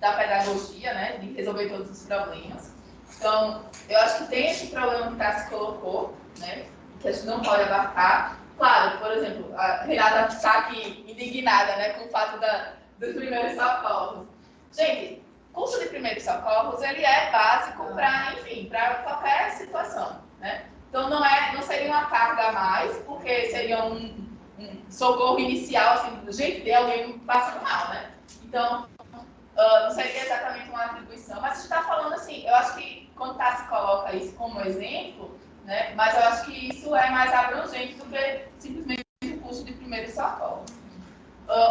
da pedagogia, né, de resolver todos os problemas. Então, eu acho que tem esse problema que Cássio colocou, né, que a gente não pode abarcar. Claro, por exemplo, a Renata está aqui indignada, né, com o fato dos primeiros socorros. Gente, curso de primeiros socorros, ele é básico para, enfim, para qualquer situação, né? Então, não seria uma carga a mais, porque seria um socorro inicial, assim, gente, tem alguém passando mal, né? Então, não seria exatamente uma atribuição, mas a gente está falando assim, eu acho que quando Tassi coloca isso como exemplo, né? Mas eu acho que isso é mais abrangente do que simplesmente o curso de primeiros socorros.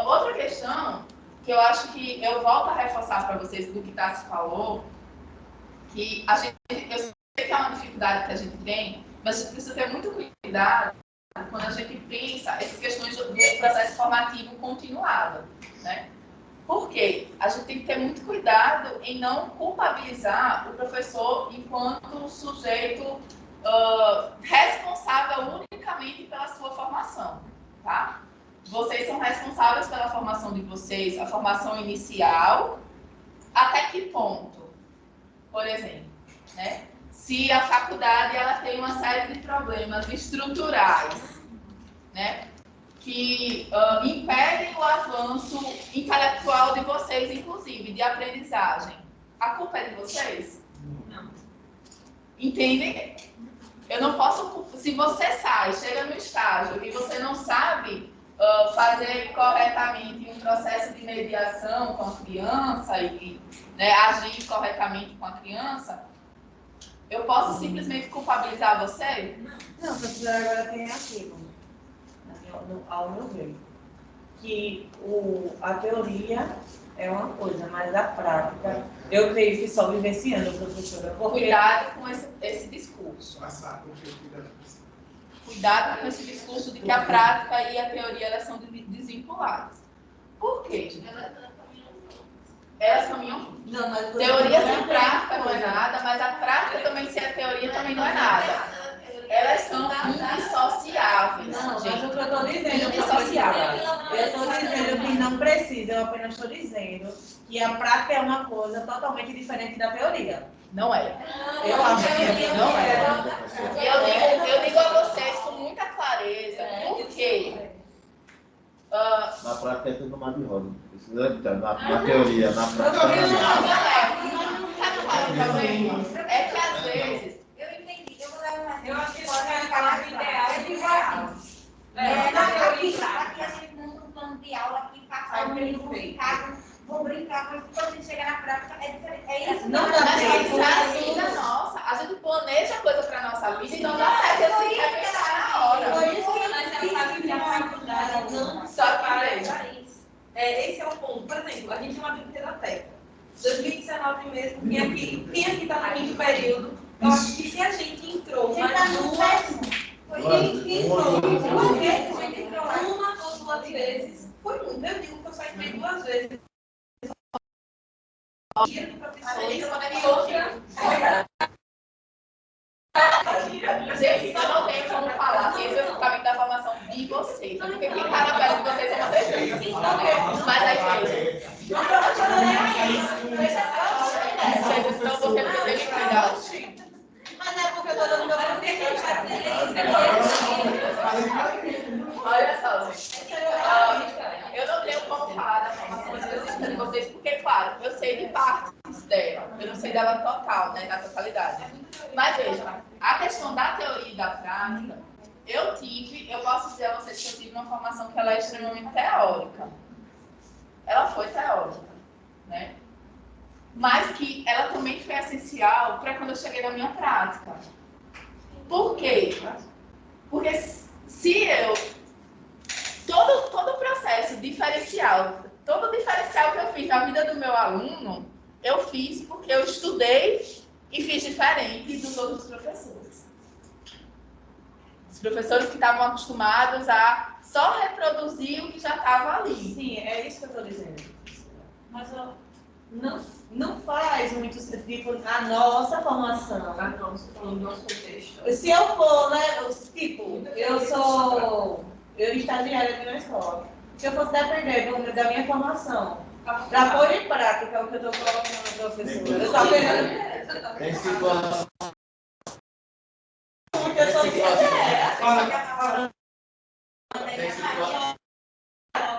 Outra questão que eu acho que eu volto a reforçar para vocês do que Tassi falou, que eu sei que é uma dificuldade que a gente tem, mas a gente precisa ter muito cuidado quando a gente pensa essas questões do processo formativo continuado, né? Por quê? A gente tem que ter muito cuidado em não culpabilizar o professor enquanto sujeito responsável unicamente pela sua formação, tá? Vocês são responsáveis pela formação de vocês, a formação inicial, até que ponto? Por exemplo, né? Se a faculdade ela tem uma série de problemas estruturais, né, que impedem o avanço intelectual de vocês, inclusive, de aprendizagem, a culpa é de vocês? Não. Entendem? Eu não posso, se você sai, chega no estágio e você não sabe fazer corretamente um processo de mediação com a criança e né, agir corretamente com a criança, eu posso simplesmente culpabilizar você? Não, professora, agora tem aquilo, ao meu ver, que a teoria é uma coisa, mas a prática, eu creio que só vivenciando, professora. Porque... Cuidado com esse discurso. Cuidado com esse discurso de que a prática e a teoria elas são desvinculadas. Por quê? Elas caminham. Não, mas Teoria sem prática não é nada, mas a prática também sem a teoria também não é nada. Elas são indissociáveis. Não, mas gente. o que eu estou dizendo, Indissociáveis. eu estou dizendo que não precisa, eu apenas estou dizendo que a prática é uma coisa totalmente diferente da teoria. Não é. Eu acho que não é. E eu digo a vocês com muita clareza, porque Na prática é tudo mar de rosa. Precisa evitar. Na teoria, na prática. sabe qual é o problema? É que às vezes Eu entendi, eu vou dar uma. Eu acho que pode falar de ideal e de real. Aqui a gente monta um plano de aula aqui, passa um livro, vou brincar, mas quando a gente chega na prática é diferente. É isso? Não a dá gente tempo. assim, nossa, a gente planeja coisa pra nossa vida e não dá certo, a gente quer pensar na hora. Foi isso que eu Mas ela sabe que a faculdade não Só que para isso. Esse é o ponto. Por exemplo, a gente é uma biblioteca. 2019 mesmo, quem aqui está no quinto período, eu acho que se a gente entrou Você tá no sétimo? quem entrou uma ou duas vezes, foi muito. Eu digo que eu só entrei 2 vezes. Dia do professor, e outra. Gente, eu não tenho como falar especificamente da formação de vocês, porque quem está na pele de vocês é vocês. Mas a gente. Então você precisa cuidar. Mas é porque eu estou dando meu Olha só, gente. Eu não tenho como falar da formação de vocês, porque, claro, eu sei de partes dela. Eu não sei dela total, né, na totalidade. Mas veja, a questão da teoria e da prática, eu posso dizer a vocês que eu tive uma formação que ela é extremamente teórica. Ela foi teórica, né? Mas que ela também foi essencial para quando eu cheguei na minha prática. Por quê? Porque se eu... Todo o processo diferencial, todo o diferencial que eu fiz na vida do meu aluno, eu fiz porque eu estudei e fiz diferente dos outros professores. Os professores que estavam acostumados a só reproduzir o que já estava ali. Sim, é isso que eu estou dizendo. Mas não faz muito sentido a nossa formação. Ah, não, você falou do nosso contexto. Se eu for, né, tipo, eu estagiária de uma escola. Se eu fosse depender da minha formação, para pôr em prática o que eu estou colocando, professora, eu estou aprendendo. Tem situação. Porque eu sou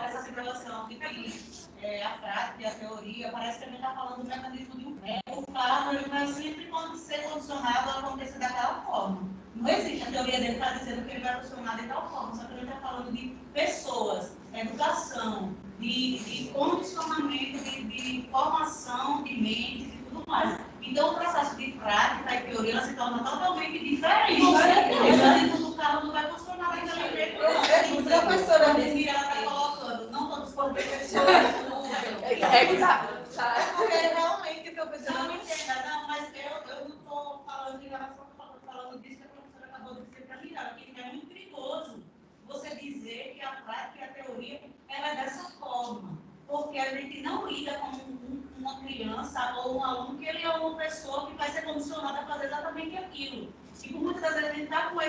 essa situação que tem a prática e a teoria, parece que a gente está falando do mecanismo de um o carro, ele vai sempre ser condicionado a acontecer daquela forma. Não existe a teoria dele está dizendo que ele vai funcionar de tal forma, só que a gente está falando de pessoas, educação, de condicionamento, de formação de mentes e tudo mais. Então, o processo de prática e teoria ela se torna totalmente diferente. Dentro do carro não vai funcionar daquele jeito. A professora disse que ela está colocando, não todos por pessoas. Porque realmente o que eu pensei, não me entenda, não, mas eu não estou falando em relação, falando disso que a professora acabou de dizer para mim, que é muito perigoso você dizer que a prática e a teoria ela é dessa forma. Porque a gente não lida com uma criança ou um aluno que ele é uma pessoa que vai ser condicionada a fazer exatamente aquilo. E por muitas das vezes a gente está com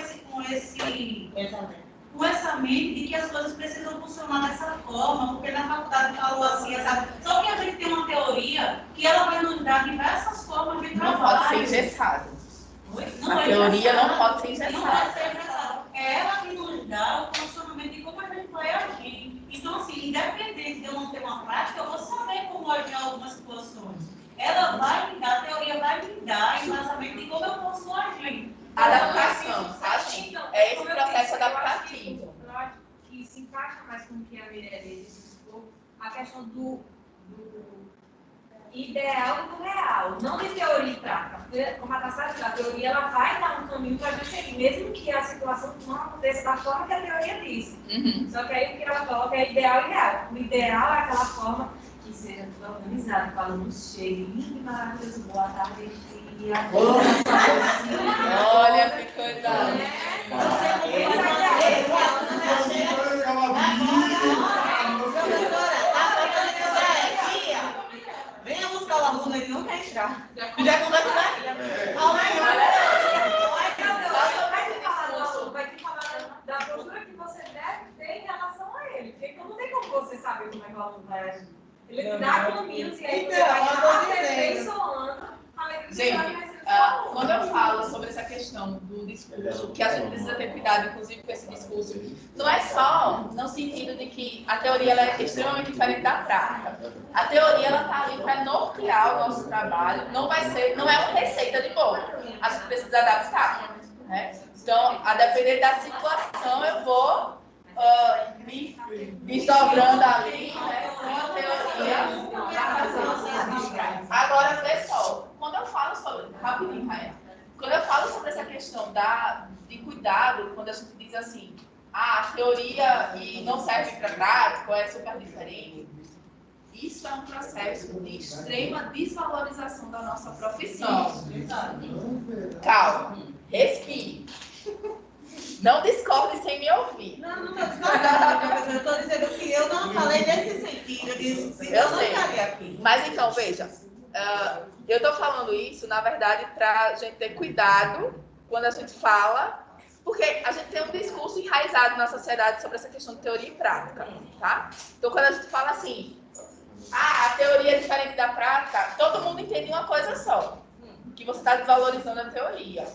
essa mente de que as coisas precisam funcionar dessa forma, porque na faculdade falou assim, sabe? Só que a gente tem uma teoria que ela vai nos dar diversas formas de trabalho. Não pode ser engessado. A teoria não pode ser engessada. Não pode ser engessada. É ela que nos dá o funcionamento de como a gente vai agir. Então, assim, independente de eu não ter uma prática, eu vou saber como agir em algumas situações. Ela vai me dar, a teoria vai me dar embasamento de como eu posso agir. Adaptação. questão do ideal e do real, não de teoria e prática. Porque, como a Tassara disse, a teoria ela vai dar um caminho para a gente seguir, mesmo que a situação não aconteça da forma que a teoria disse. Só que aí o que ela coloca é ideal e real. O ideal é aquela forma que seja tudo organizado, com alunos cheios, lindo e maravilhoso, boa tarde, dia. Olha que coisa. Venha buscar o aluno, ele não quer entrar. Já começa daí. Vai te falar da postura que você deve ter em relação a ele. Porque não tem como você saber como é que o aluno vai agir. Ele te dá caminhos e aí você vai aperfeiçoando a leitura. Gente, quando eu falo sobre essa questão do discurso, que a gente precisa ter cuidado, inclusive, com esse discurso, não é só no sentido de que a teoria ela é extremamente diferente da prática. A teoria ela está ali para nortear o nosso trabalho, não é uma receita de bolo. A gente precisa adaptar, né? Então, a depender da situação, eu vou me desdobrando ali, né, com a teoria para fazer. Agora, pessoal, quando eu falo sobre... Rapidinho, Raia. Quando eu falo sobre essa questão de cuidado, quando a gente diz assim, a teoria e não serve para prática, ou é super diferente, isso é um processo de extrema desvalorização da nossa profissão. Calma, respire. Não discorde sem me ouvir. Não estou discordando, professora. Eu estou dizendo que eu não falei nesse sentido. Eu não sei. estaria aqui. Mas então, veja, eu estou falando isso, na verdade, para a gente ter cuidado quando a gente fala, porque a gente tem um discurso enraizado na sociedade sobre essa questão de teoria e prática, tá? Então, quando a gente fala assim, a teoria é diferente da prática, todo mundo entende uma coisa só, que você está desvalorizando a teoria.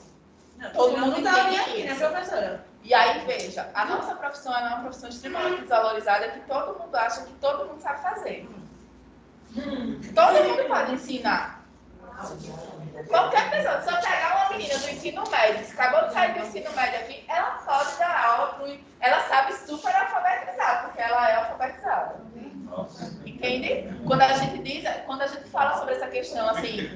Todo mundo entende aqui, né, isso. professora? E aí, veja, a nossa profissão é uma profissão extremamente desvalorizada que todo mundo acha que todo mundo sabe fazer. Todo mundo pode ensinar. Qualquer pessoa, se eu pegar uma menina do ensino médio, que acabou de sair do ensino médio aqui, ela pode dar aula, ela sabe super alfabetizar, porque ela é alfabetizada. Entende? Quando a gente fala sobre essa questão, assim,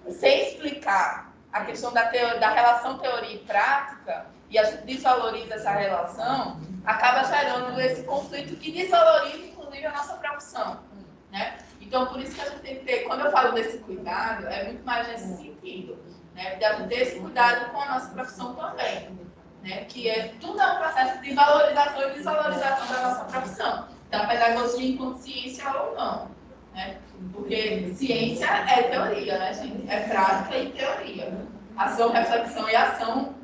sem explicar a questão da relação teoria e prática, e a gente desvaloriza essa relação, acaba gerando esse conflito que desvaloriza, inclusive, a nossa profissão, né? Então, por isso que a gente tem que ter, quando eu falo desse cuidado, é muito mais nesse sentido, né? De a gente ter esse cuidado com a nossa profissão também, né? Que tudo é um processo de valorização e desvalorização da nossa profissão, da pedagogia enquanto ciência ou não, né? Porque ciência é teoria, né, gente? É prática e teoria. Ação, reflexão e ação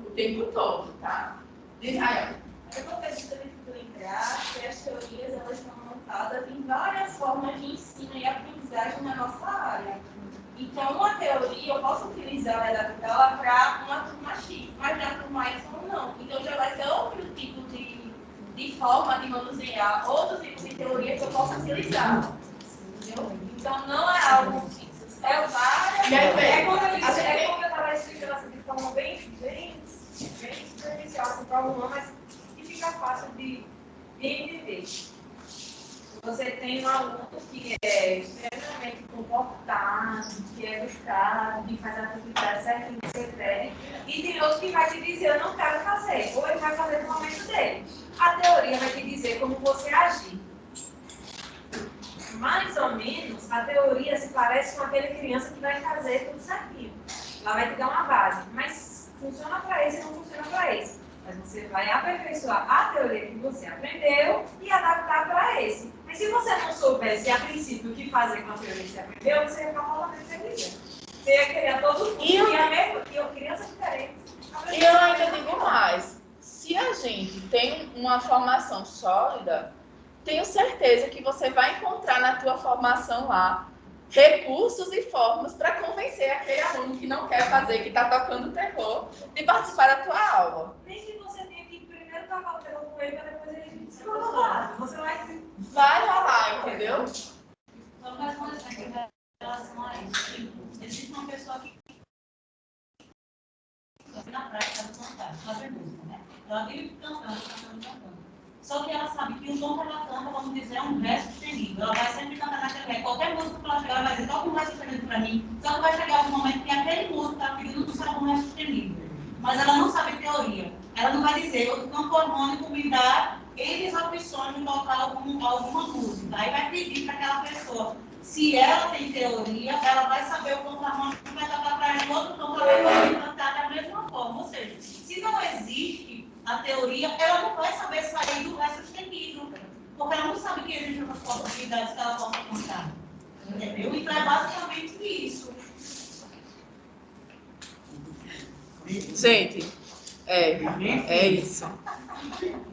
o tempo todo, tá? Diz, Raia. É importante também lembrar que as teorias elas são montadas em várias formas de ensino e aprendizagem na nossa área. Então, uma teoria, eu posso utilizar ela para uma turma X, mas na turma Y não. Então, já vai ter outro tipo de forma de manusear, outros tipos de teoria que eu posso utilizar. Entendeu? Então, não é algo fixo. É várias. Como eu estava explicando assim, de forma bem superficial assim, para o aluno, mas que fica fácil de entender. Você tem um aluno que é extremamente comportado, que é educado, que faz a atividade certinho que você pede, e tem outro que vai te dizer, eu não quero fazer, ou ele vai fazer no momento dele. A teoria vai te dizer como você agir. Mais ou menos, a teoria se parece com aquela criança que vai fazer tudo certinho. Ela vai te dar uma base, mas funciona para esse e não funciona para esse. Mas você vai aperfeiçoar a teoria que você aprendeu e adaptar para esse. Mas se você não soubesse a princípio o que fazer com a teoria que você aprendeu, você ia ficar totalmente feliz. Você ia criar todo mundo, e crianças diferentes. E eu ainda digo mais, se a gente tem uma formação sólida, tenho certeza que você vai encontrar na tua formação lá recursos e formas para convencer aquele aluno que não quer fazer, que está tocando terror, de participar da tua aula. Nem que você tenha que primeiro tocar o terror com ele, para depois ele se rolar. Você vai rolar, entendeu? Só mais uma coisa em relação a isso. Existe uma pessoa que na prática do cantar, fazer música, né? Ela vive cantando. Só que ela sabe que o tom que ela canta, vamos dizer, é um verso sustenido. Ela vai sempre cantar naquele verso. Qualquer música que ela chegar, ela vai dizer, toca um verso sustenido para mim. Só que vai chegar um momento que aquele músico está pedindo não sabe um verso sustenido. Mas ela não sabe teoria. Ela não vai dizer, o campo harmônico me dá N opções de tocar alguma música. Aí vai pedir para aquela pessoa. Se ela tem teoria, ela vai saber o campo harmônico que vai tocar para ela, outro campo harmônico vai cantar da mesma forma. Ou seja, se não existe a teoria, ela não vai saber sair do verso sustenido. Porque ela não sabe que existem outras possibilidades que ela possa cantar. Entendeu? Então é basicamente isso. Gente, é isso.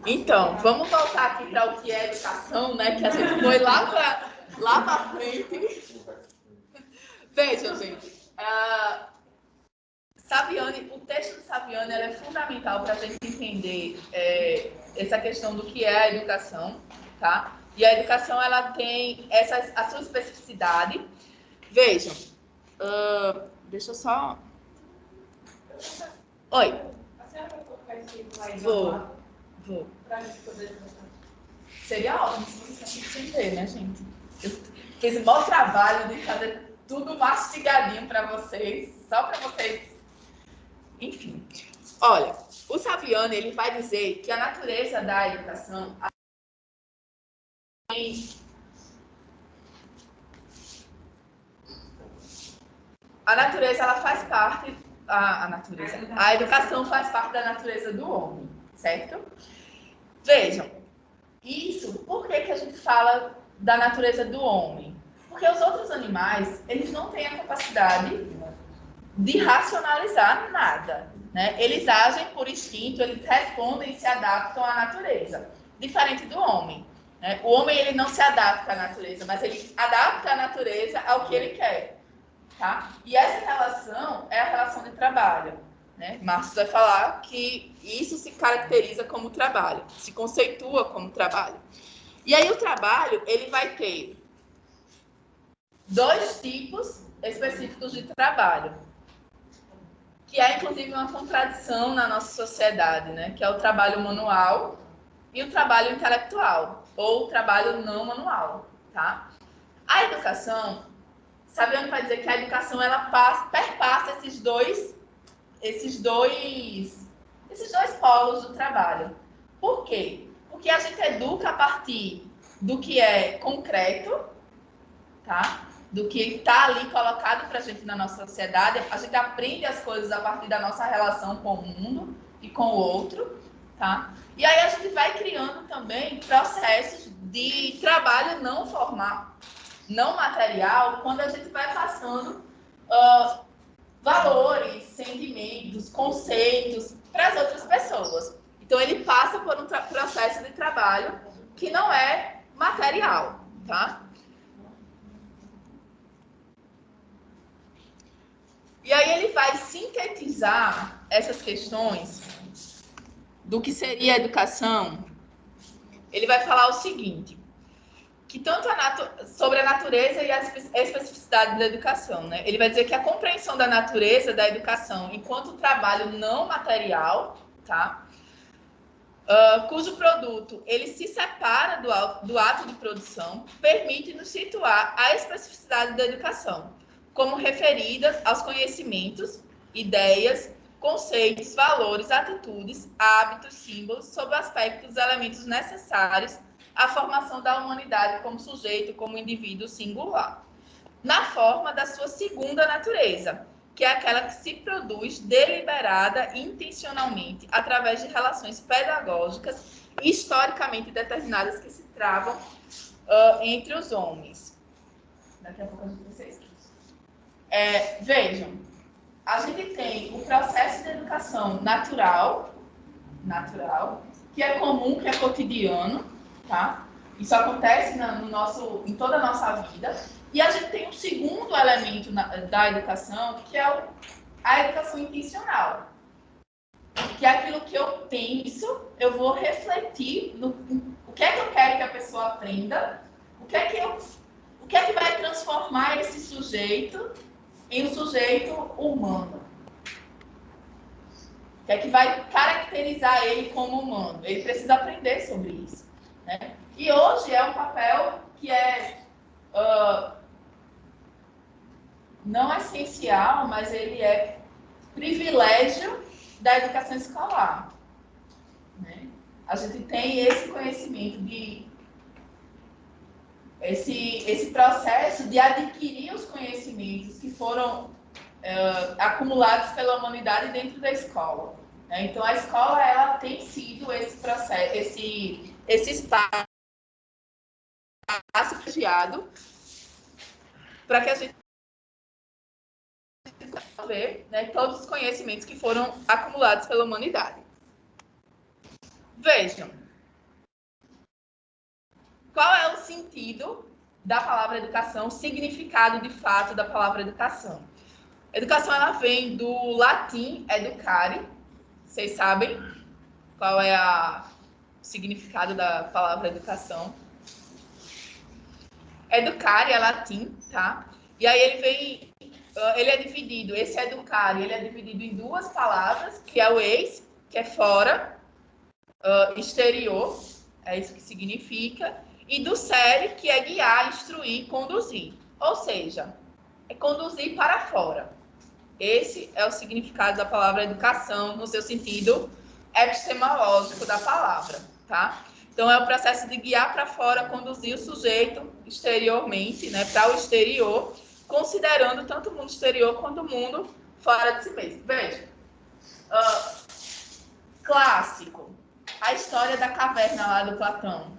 Então, vamos voltar aqui para o que é educação, né? Que a gente foi lá para frente. Vejam, gente. Saviani, o texto do Saviani é fundamental para a gente entender essa questão do que é a educação, tá? E a educação, ela tem a sua especificidade. Vejam, deixa eu só... Oi. A senhora vai colocar esse livro aí? Vou. Para a gente poder tratar. Seria ótimo se você entender, né, gente? Eu fiz um bom trabalho de fazer tudo mastigadinho para vocês, só para vocês. Enfim. Olha, o Saviani, ele vai dizer que a natureza da educação a natureza, ela faz parte a educação faz parte da natureza do homem, certo? Vejam, isso, por que a gente fala da natureza do homem? Porque os outros animais, eles não têm a capacidade de racionalizar nada, né? Eles agem por instinto, eles respondem e se adaptam à natureza, diferente do homem, né? O homem, ele não se adapta à natureza, mas ele adapta a natureza ao que ele quer. Tá? E essa relação é a relação de trabalho, né? Marx vai falar que isso se caracteriza como trabalho, se conceitua como trabalho. E aí o trabalho, ele vai ter dois tipos específicos de trabalho, que é inclusive uma contradição na nossa sociedade, né? Que é o trabalho manual e o trabalho intelectual, ou o trabalho não manual, tá? A educação, Saviani vai dizer que a educação, ela perpassa esses dois polos do trabalho. Por quê? Porque a gente educa a partir do que é concreto, tá? Do que está ali colocado para a gente na nossa sociedade. A gente aprende as coisas a partir da nossa relação com o mundo e com o outro, tá? E aí a gente vai criando também processos de trabalho não formal, não material, quando a gente vai passando valores, sentimentos, conceitos para as outras pessoas. Então, ele passa por um processo de trabalho que não é material, tá? E aí ele vai sintetizar essas questões do que seria a educação. Ele vai falar o seguinte, que tanto sobre a natureza e a especificidade da educação, né? Ele vai dizer que a compreensão da natureza da educação enquanto trabalho não material, tá? Cujo produto ele se separa do ato de produção, permite-nos situar a especificidade da educação, como referidas aos conhecimentos, ideias, conceitos, valores, atitudes, hábitos, símbolos, sob o aspecto dos elementos necessários à formação da humanidade como sujeito, como indivíduo singular, na forma da sua segunda natureza, que é aquela que se produz deliberada e intencionalmente através de relações pedagógicas e historicamente determinadas que se travam entre os homens. Daqui a pouco a gente vai ser isso. Vejam, a gente tem o processo de educação natural, que é comum, que é cotidiano, tá? Isso acontece em toda a nossa vida. E a gente tem um segundo elemento da educação, que é a educação intencional. Que é aquilo que eu penso, eu vou refletir no o que é que eu quero que a pessoa aprenda, o que é que vai transformar esse sujeito em um sujeito humano. que é que vai caracterizar ele como humano. Ele precisa aprender sobre isso, né? E hoje é um papel que não essencial, mas ele é privilégio da educação escolar, né? A gente tem esse conhecimento esse processo de adquirir os conhecimentos que foram acumulados pela humanidade dentro da escola, né? Então, a escola ela tem sido esse processo, esse espaço privilegiado para que a gente possa ver, né, todos os conhecimentos que foram acumulados pela humanidade. Vejam, qual é o sentido da palavra educação, o significado de fato da palavra educação? Educação ela vem do latim educare. Vocês sabem qual é o significado da palavra educação? Educare é latim, tá? E aí ele é dividido, esse educare, ele é dividido em duas palavras, que é o ex, que é fora, exterior, é isso que significa, e do cere, que é guiar, instruir, conduzir. Ou seja, é conduzir para fora. Esse é o significado da palavra educação, no seu sentido epistemológico da palavra, tá? Então, é o processo de guiar para fora, conduzir o sujeito exteriormente, né, para o exterior, considerando tanto o mundo exterior quanto o mundo fora de si mesmo. Veja, clássico, a história da caverna lá do Platão.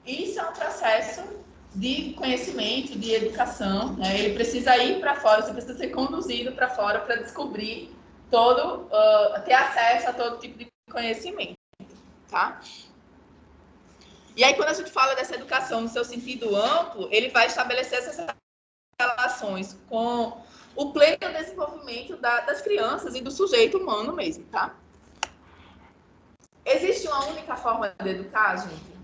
Isso é um processo de conhecimento, de educação, né? Ele precisa ir para fora, você precisa ser conduzido para fora para descobrir ter acesso a todo tipo de conhecimento, tá? E aí, quando a gente fala dessa educação no seu sentido amplo, ele vai estabelecer essas relações com o pleno desenvolvimento das crianças e do sujeito humano mesmo, tá? Existe uma única forma de educar, gente?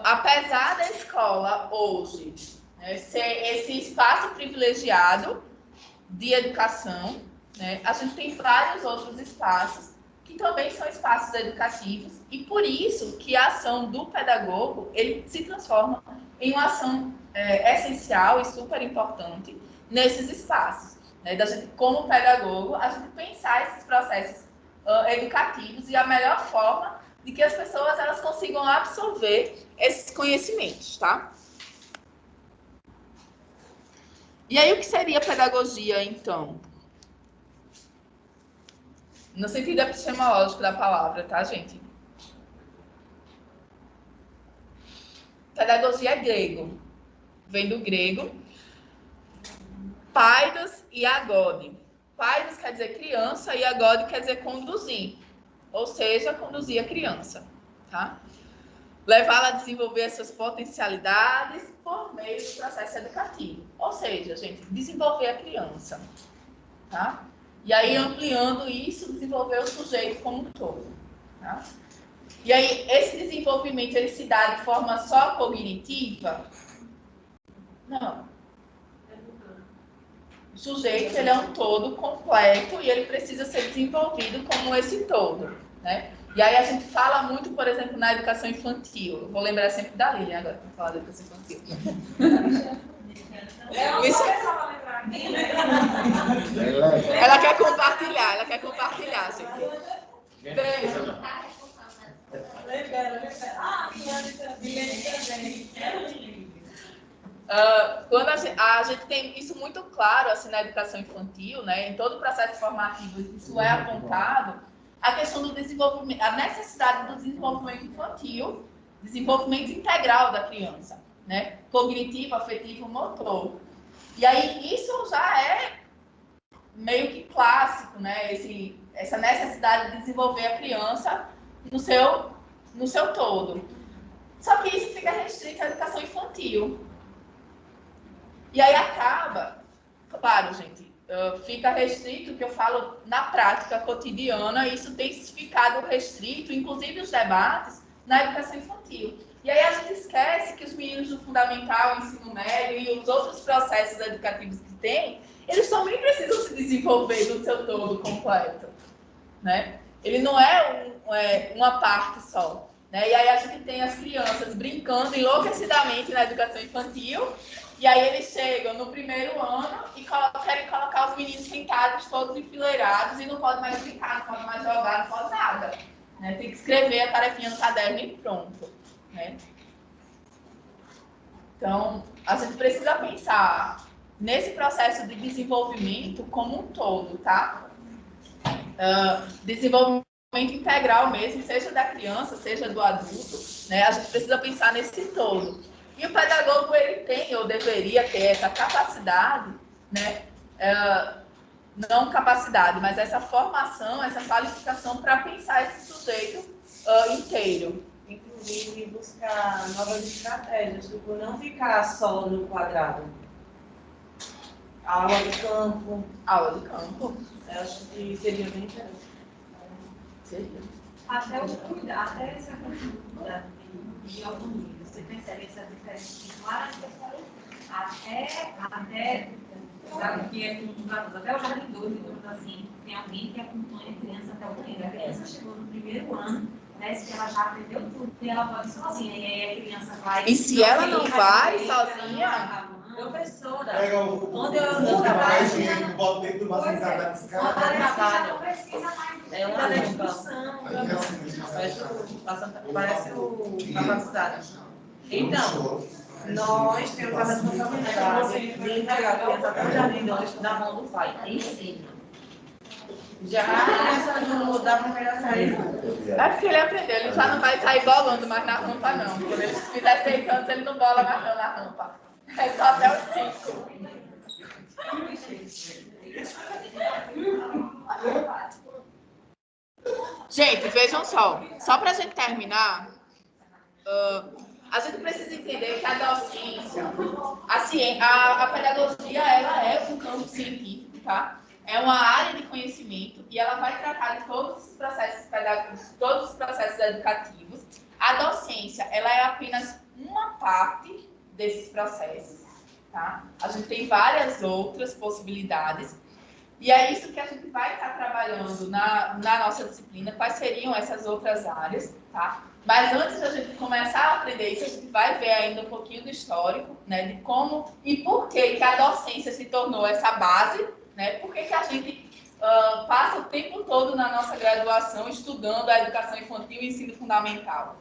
Apesar da escola hoje, né, ser esse espaço privilegiado de educação, né, a gente tem vários outros espaços que também são espaços educativos e por isso que a ação do pedagogo ele se transforma em uma ação essencial e super importante nesses espaços, né, da gente, como pedagogo, a gente pensar esses processos educativos e a melhor forma de que as pessoas elas consigam absorver esses conhecimentos, tá? E aí, o que seria pedagogia, então? No sentido epistemológico da palavra, tá, gente? Pedagogia é grego. Vem do grego. Paidos e agode. Paidos quer dizer criança e agode quer dizer conduzir. Ou seja, conduzir a criança, tá? Levá-la a desenvolver as suas potencialidades por meio do processo educativo. Ou seja, gente, desenvolver a criança, tá? E aí, ampliando isso, desenvolver o sujeito como um todo, tá? E aí, esse desenvolvimento, ele se dá de forma só cognitiva? Não. O sujeito, ele é um todo completo e ele precisa ser desenvolvido como esse todo, né? E aí a gente fala muito, por exemplo, na educação infantil. Eu vou lembrar sempre da Lilian agora para falar da educação infantil. Ela quer compartilhar, gente. Beijo. Quando a gente tem isso muito claro assim, na educação infantil, né, em todo o processo formativo, isso é apontado, a questão do desenvolvimento, a necessidade do desenvolvimento infantil, desenvolvimento integral da criança, né, cognitivo, afetivo, motor. E aí isso já é meio que clássico, né, essa necessidade de desenvolver a criança no seu todo. Só que isso fica restrito à educação infantil. E aí acaba, claro, gente, fica restrito, que eu falo na prática cotidiana, e isso tem ficado restrito, inclusive os debates, na educação infantil. E aí a gente esquece que os meninos fundamental, o ensino médio e os outros processos educativos que tem, eles também precisam se desenvolver do seu todo completo, né? Ele não é uma parte só, né? E aí a gente tem as crianças brincando enlouquecidamente na educação infantil, e aí eles chegam no primeiro ano e querem colocar os meninos sentados todos enfileirados e não pode mais brincar, não pode mais jogar, não pode nada, né? Tem que escrever a tarefinha no caderno e pronto, né? Então, a gente precisa pensar nesse processo de desenvolvimento como um todo, tá? Desenvolvimento integral mesmo, seja da criança, seja do adulto, né? A gente precisa pensar nesse todo. E o pedagogo, ele tem, ou deveria ter, essa capacidade, né? Não capacidade, mas essa formação, essa qualificação para pensar esse sujeito inteiro. Inclusive, buscar novas estratégias, tipo, não ficar só no quadrado. Aula de campo. Aula de campo. Eu acho que seria bem interessante. Seria. Até essa cultura de autonomia. Você percebe essa diferença clara? Até sabe que é até o jardim 2, digamos assim, tem alguém que acompanha a criança até o banheiro. A criança chegou no primeiro ano, parece que ela já aprendeu tudo e ela pode ir sozinha. E aí a criança vai. E se ela não vai sozinha? Professora, Pega o onde eu trabalho trabalho, de bota dentro do vaso de cada não precisa mais É uma da rampa. discussão. Parece o capacidade. Então, nós temos a responsabilidade de entregar a criança até o jardim 2 na mão do pai. Ensina. Já começa no da primeira série. É porque ele aprendeu, ele já não vai sair bolando mais na rampa, não. Quando ele fizer 6 anos, ele não bola mais não na rampa. É só até os 5. Gente, vejam só para a gente terminar, a gente precisa entender que a docência, a pedagogia, ela é um campo científico, tá? É uma área de conhecimento e ela vai tratar de todos os processos pedagógicos, todos os processos educativos. A docência, ela é apenas uma parte desses processos, tá? A gente tem várias outras possibilidades. E é isso que a gente vai estar trabalhando na nossa disciplina, quais seriam essas outras áreas, tá? Mas antes da gente começar a aprender isso, a gente vai ver ainda um pouquinho do histórico, né, de como e por que a docência se tornou essa base, né? Por que a gente passa o tempo todo na nossa graduação estudando a educação infantil e ensino fundamental,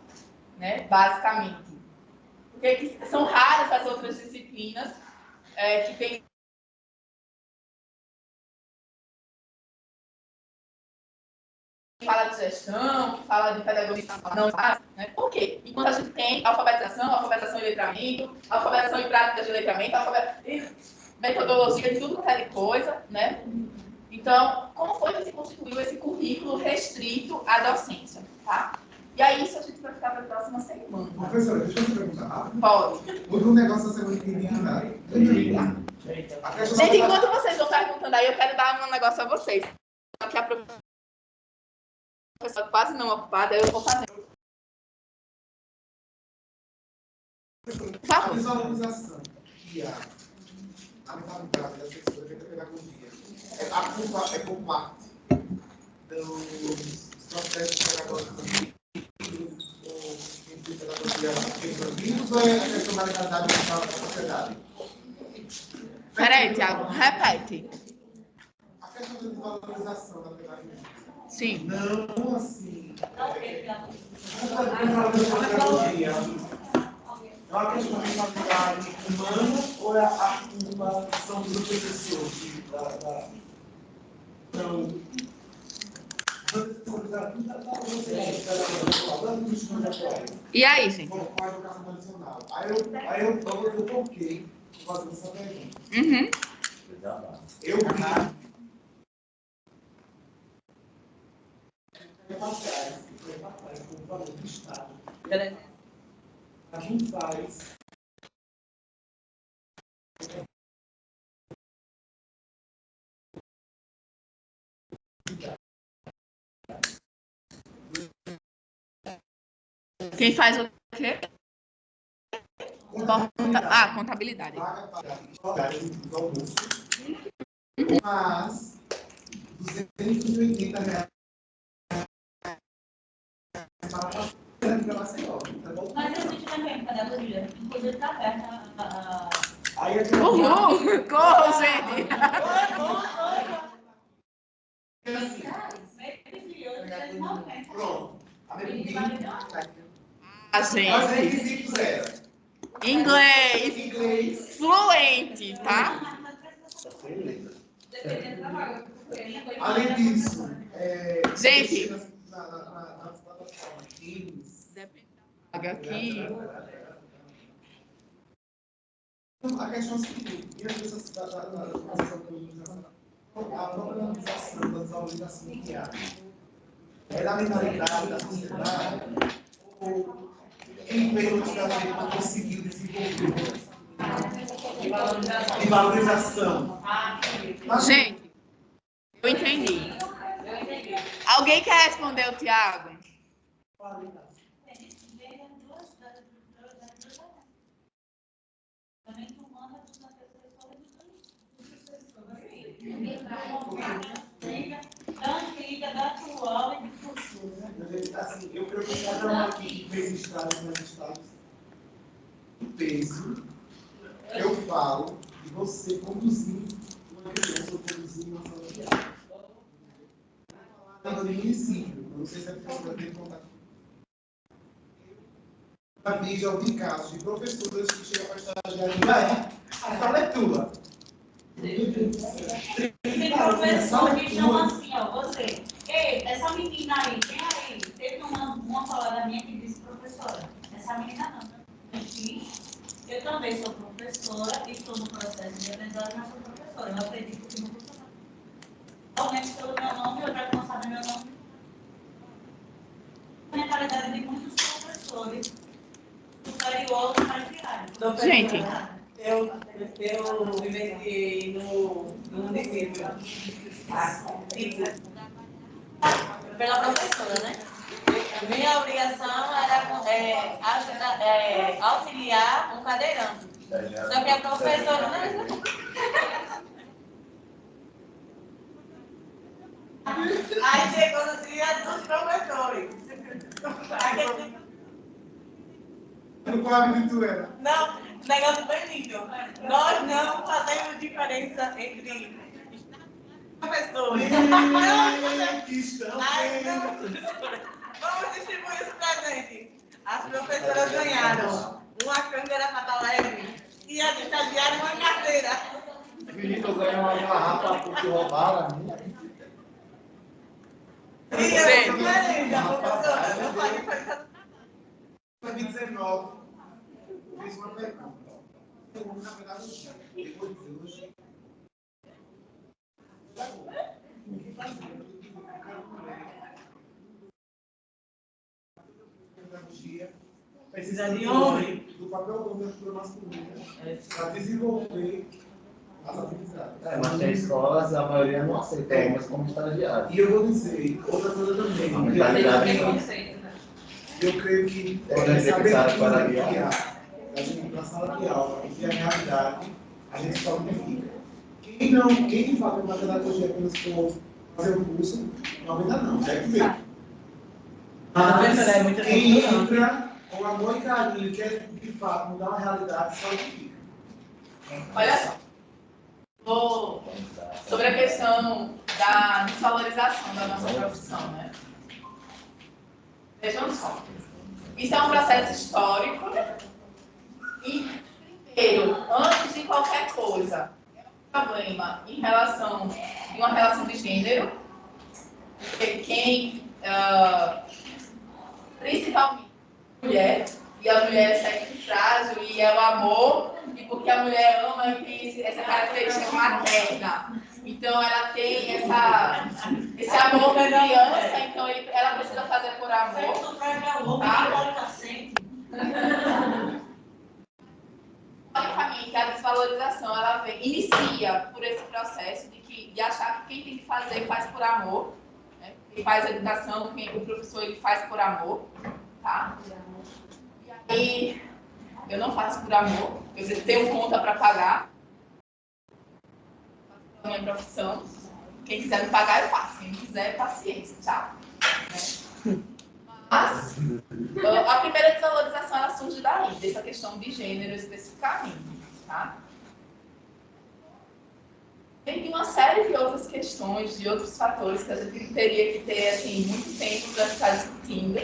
né? Basicamente. Porque são raras as outras disciplinas que têm fala de gestão, que fala de pedagogia, não faz, né? Por quê? Enquanto a gente tem alfabetização e letramento, alfabetização e práticas de letramento, metodologia de tudo quanto é de coisa, né? Então, como foi que se constituiu esse currículo restrito à docência, tá? E aí, isso a gente vai ficar para a próxima semana. Professora, deixa eu te perguntar rápido. Pode. Houve um negócio da semana que vem, né? Gente, enquanto vocês vão perguntando aí, eu quero dar um negócio a vocês. Que a professora quase não ocupada, eu vou fazer. A desvalorização e a mentalidade das pessoas da pedagogia é por parte dos processos pedagógicos de pedagogia envolvidos ou é a questão da realidade da sociedade? Peraí, Thiago, repete. A questão da desvalorização da pedagogia. Sim. Não assim. Pedagogia. É uma questão de mentalidade humana ou é uma questão do professor? E aí, gente? Com a educação tradicional. Aí eu toquei fazendo essa pergunta. Uhum. Eu vi. Como valor do Estado. A gente faz. Quem faz o quê? Contabilidade. Vaga para do almoço, mas R$ 280 para Maceió. Mas existe também pedagogia. Inclusive está aberta Aí eu Uhul! Corram, gente! Pronto. A gente. Os requisitos eram Inglês fluente, tá? Dependendo da vaga. além disso, Gente. nas plataformas Teams, Depende da vaga aqui. a questão é a seguinte, e as pessoas a problematização das obrigações que há. É da mentalidade da sociedade ou quem veio justamente para conseguir desenvolver e valorização. Gente, eu entendi. Alguém quer responder o Tiago? Assim, eu creio que cada um aqui fez estágios nos estados do peso. Eu falo de você conduzir uma criança ou conduzir uma sala de aula. De município, não sei se a pessoa tem contato. Já ouvi casos de professoras que chegam para estagiar e a sala é tua. Tem professor que chama assim, ó, você. Ei, essa menina aí, quem aí? Teve uma colega minha que disse, professora, essa menina não. Eu também sou professora, estou no processo de aprendizagem, mas sou professora. Eu acredito que não funciona. Realmente pelo meu nome, eu já que não sabe meu nome. A mentalidade de muitos professores superior ao estagiário. Gente. Eu vivenciei no município. Pela professora, né? Minha obrigação era auxiliar um cadeirante. Só que a professora não. Aí chegou no dia dos professores. Qual a tu era? Não, negócio bem lindo. Nós não fazemos diferença entre professores. Que estão Vamos distribuir esse presente. As professoras ganharam uma câmera para estar leve e a estagiária uma carteira. Menino, eu ganhei uma garrafa porque roubaram a minha. E eu diferente, a professora não faz diferença. 2019, fiz uma pergunta. Na pedagogia, depois de hoje, o que fazer? Pedagogia Precisa de homem. do papel do homem na figura masculina para desenvolver as atividades. Mas tem escolas, a maioria não aceita homens como estagiários. E eu vou dizer outra coisa também. A mentalidade Tem é conceito, né? Eu creio que Essa abertura que há na sala de aula e a realidade, a gente só modifica. Quem fala uma pedagogia apenas por fazer um curso, não ainda não, deve ver. Mas quem entra com amor e carinho e quer de fato mudar uma realidade, só modifica. Olha só. Sobre a questão da desvalorização da nossa profissão, né? Vejam só. Isso é um processo histórico e, primeiro, antes de qualquer coisa, é um problema em relação de uma relação de gênero, porque quem, principalmente a mulher, e a mulher é sexo frágil e é o amor, e porque a mulher ama e tem essa característica materna. Então, ela tem esse amor por criança, então ela precisa fazer por amor. Tá? Basicamente, a desvalorização ela inicia por esse processo de achar que quem tem que fazer faz por amor, né? Quem faz a educação, o professor ele faz por amor, tá? E aí Eu não faço por amor, eu tenho conta para pagar. É minha profissão. Quem quiser me pagar, eu faço. Quem não quiser, paciência, tchau. Mas a primeira desvalorização ela surge daí, dessa questão de gênero especificamente, tá? Tem uma série de outras questões, de outros fatores que a gente teria que ter assim, muito tempo para ficar discutindo,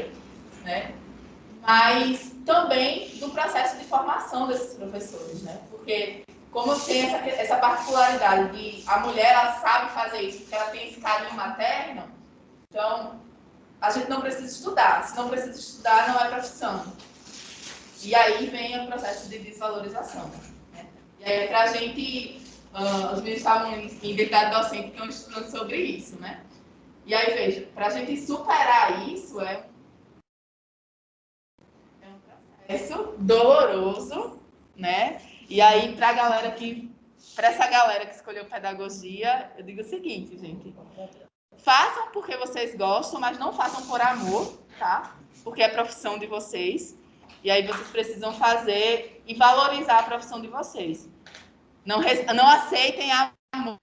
né? Mas também do processo de formação desses professores, né? Porque como tem essa particularidade de a mulher ela sabe fazer isso, porque ela tem esse carinho materno, então a gente não precisa estudar. Se não precisa estudar, não é profissão. E aí vem o processo de desvalorização, né? E aí para a gente, os meninos estavam em identidade docente que estão estudando sobre isso, né? E aí veja, para a gente superar isso é um processo doloroso, né? E aí para essa galera que escolheu pedagogia, eu digo o seguinte, gente. Façam porque vocês gostam, mas não façam por amor, tá? Porque é profissão de vocês. E aí vocês precisam fazer e valorizar a profissão de vocês. Não aceitem amor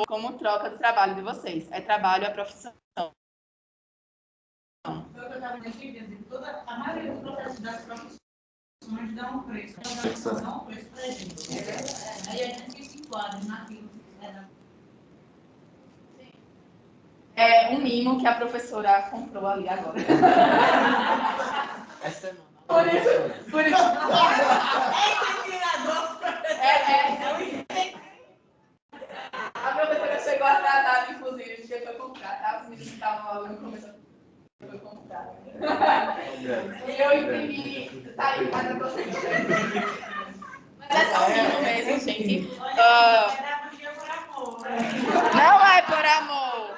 como troca do trabalho de vocês. É trabalho, é profissão. A maioria dos processos das profissões dá um preço. Dá um preço para a gente. Aí a gente se enquadra naquilo que É um mimo que a professora comprou ali agora. Essa semana. Por isso. A professora chegou atrasada, inclusive, porque foi comprar, tá? Os meninos que estavam lá no começo foi comprar. E eu imprimi, tá aí, mas eu tô sem. Mas é só um mimo mesmo, gente. Não é por amor.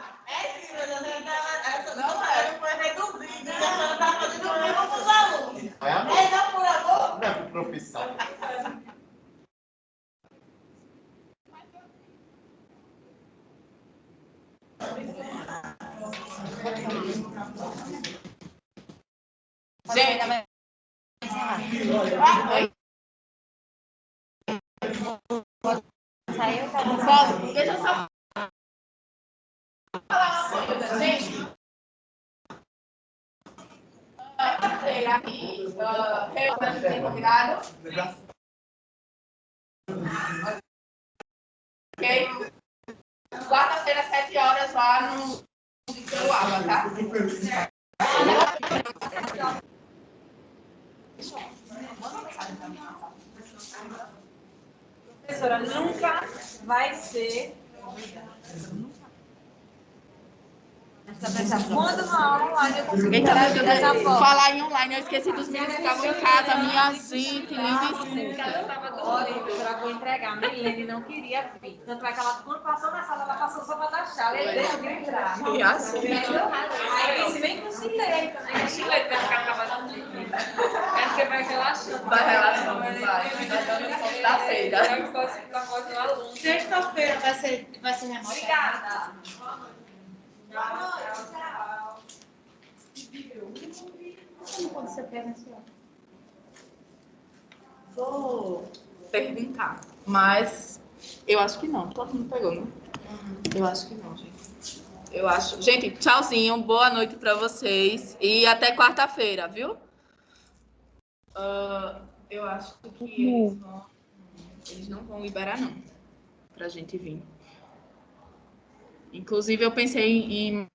Não é. Foi reduzido. A senhora está fazendo o mesmo com os alunos. É amor. É não por amor? Não é por profissão. Gente, deixa eu só falar uma coisa, gente. Aqui, convidado. Ok? Quarta-feira, 7 horas, lá no Água, tá? Professora, nunca vai ser. Quando uma aula online eu consegui interagir dessa forma. Falar em online, eu esqueci dos meninos que estavam em casa, minha gente, me desculpa. Olha, professora, eu vou entregar. A Milene não queria vir. Tanto é que ela, quando passou na sala, ela passou só para dar chave. Ele decidiu entrar. E assim. Aí disse, vem com o Chilete também. O Chilete vai ficar trabalhando de mim. Acho que vai relaxando. Vai relaxando, vai. Vai dando som da feira. Eu posso ficar com o aluno. Sexta-feira vai ser remoto. Obrigada. Não pode ser presencial. Vou perguntar, mas eu acho que não. Todo mundo pegou, né? Eu acho que não, gente. Eu acho. Gente, tchauzinho, boa noite para vocês e até quarta-feira, viu? Eu acho que eles não vão liberar, não, pra gente vir. Inclusive, eu pensei em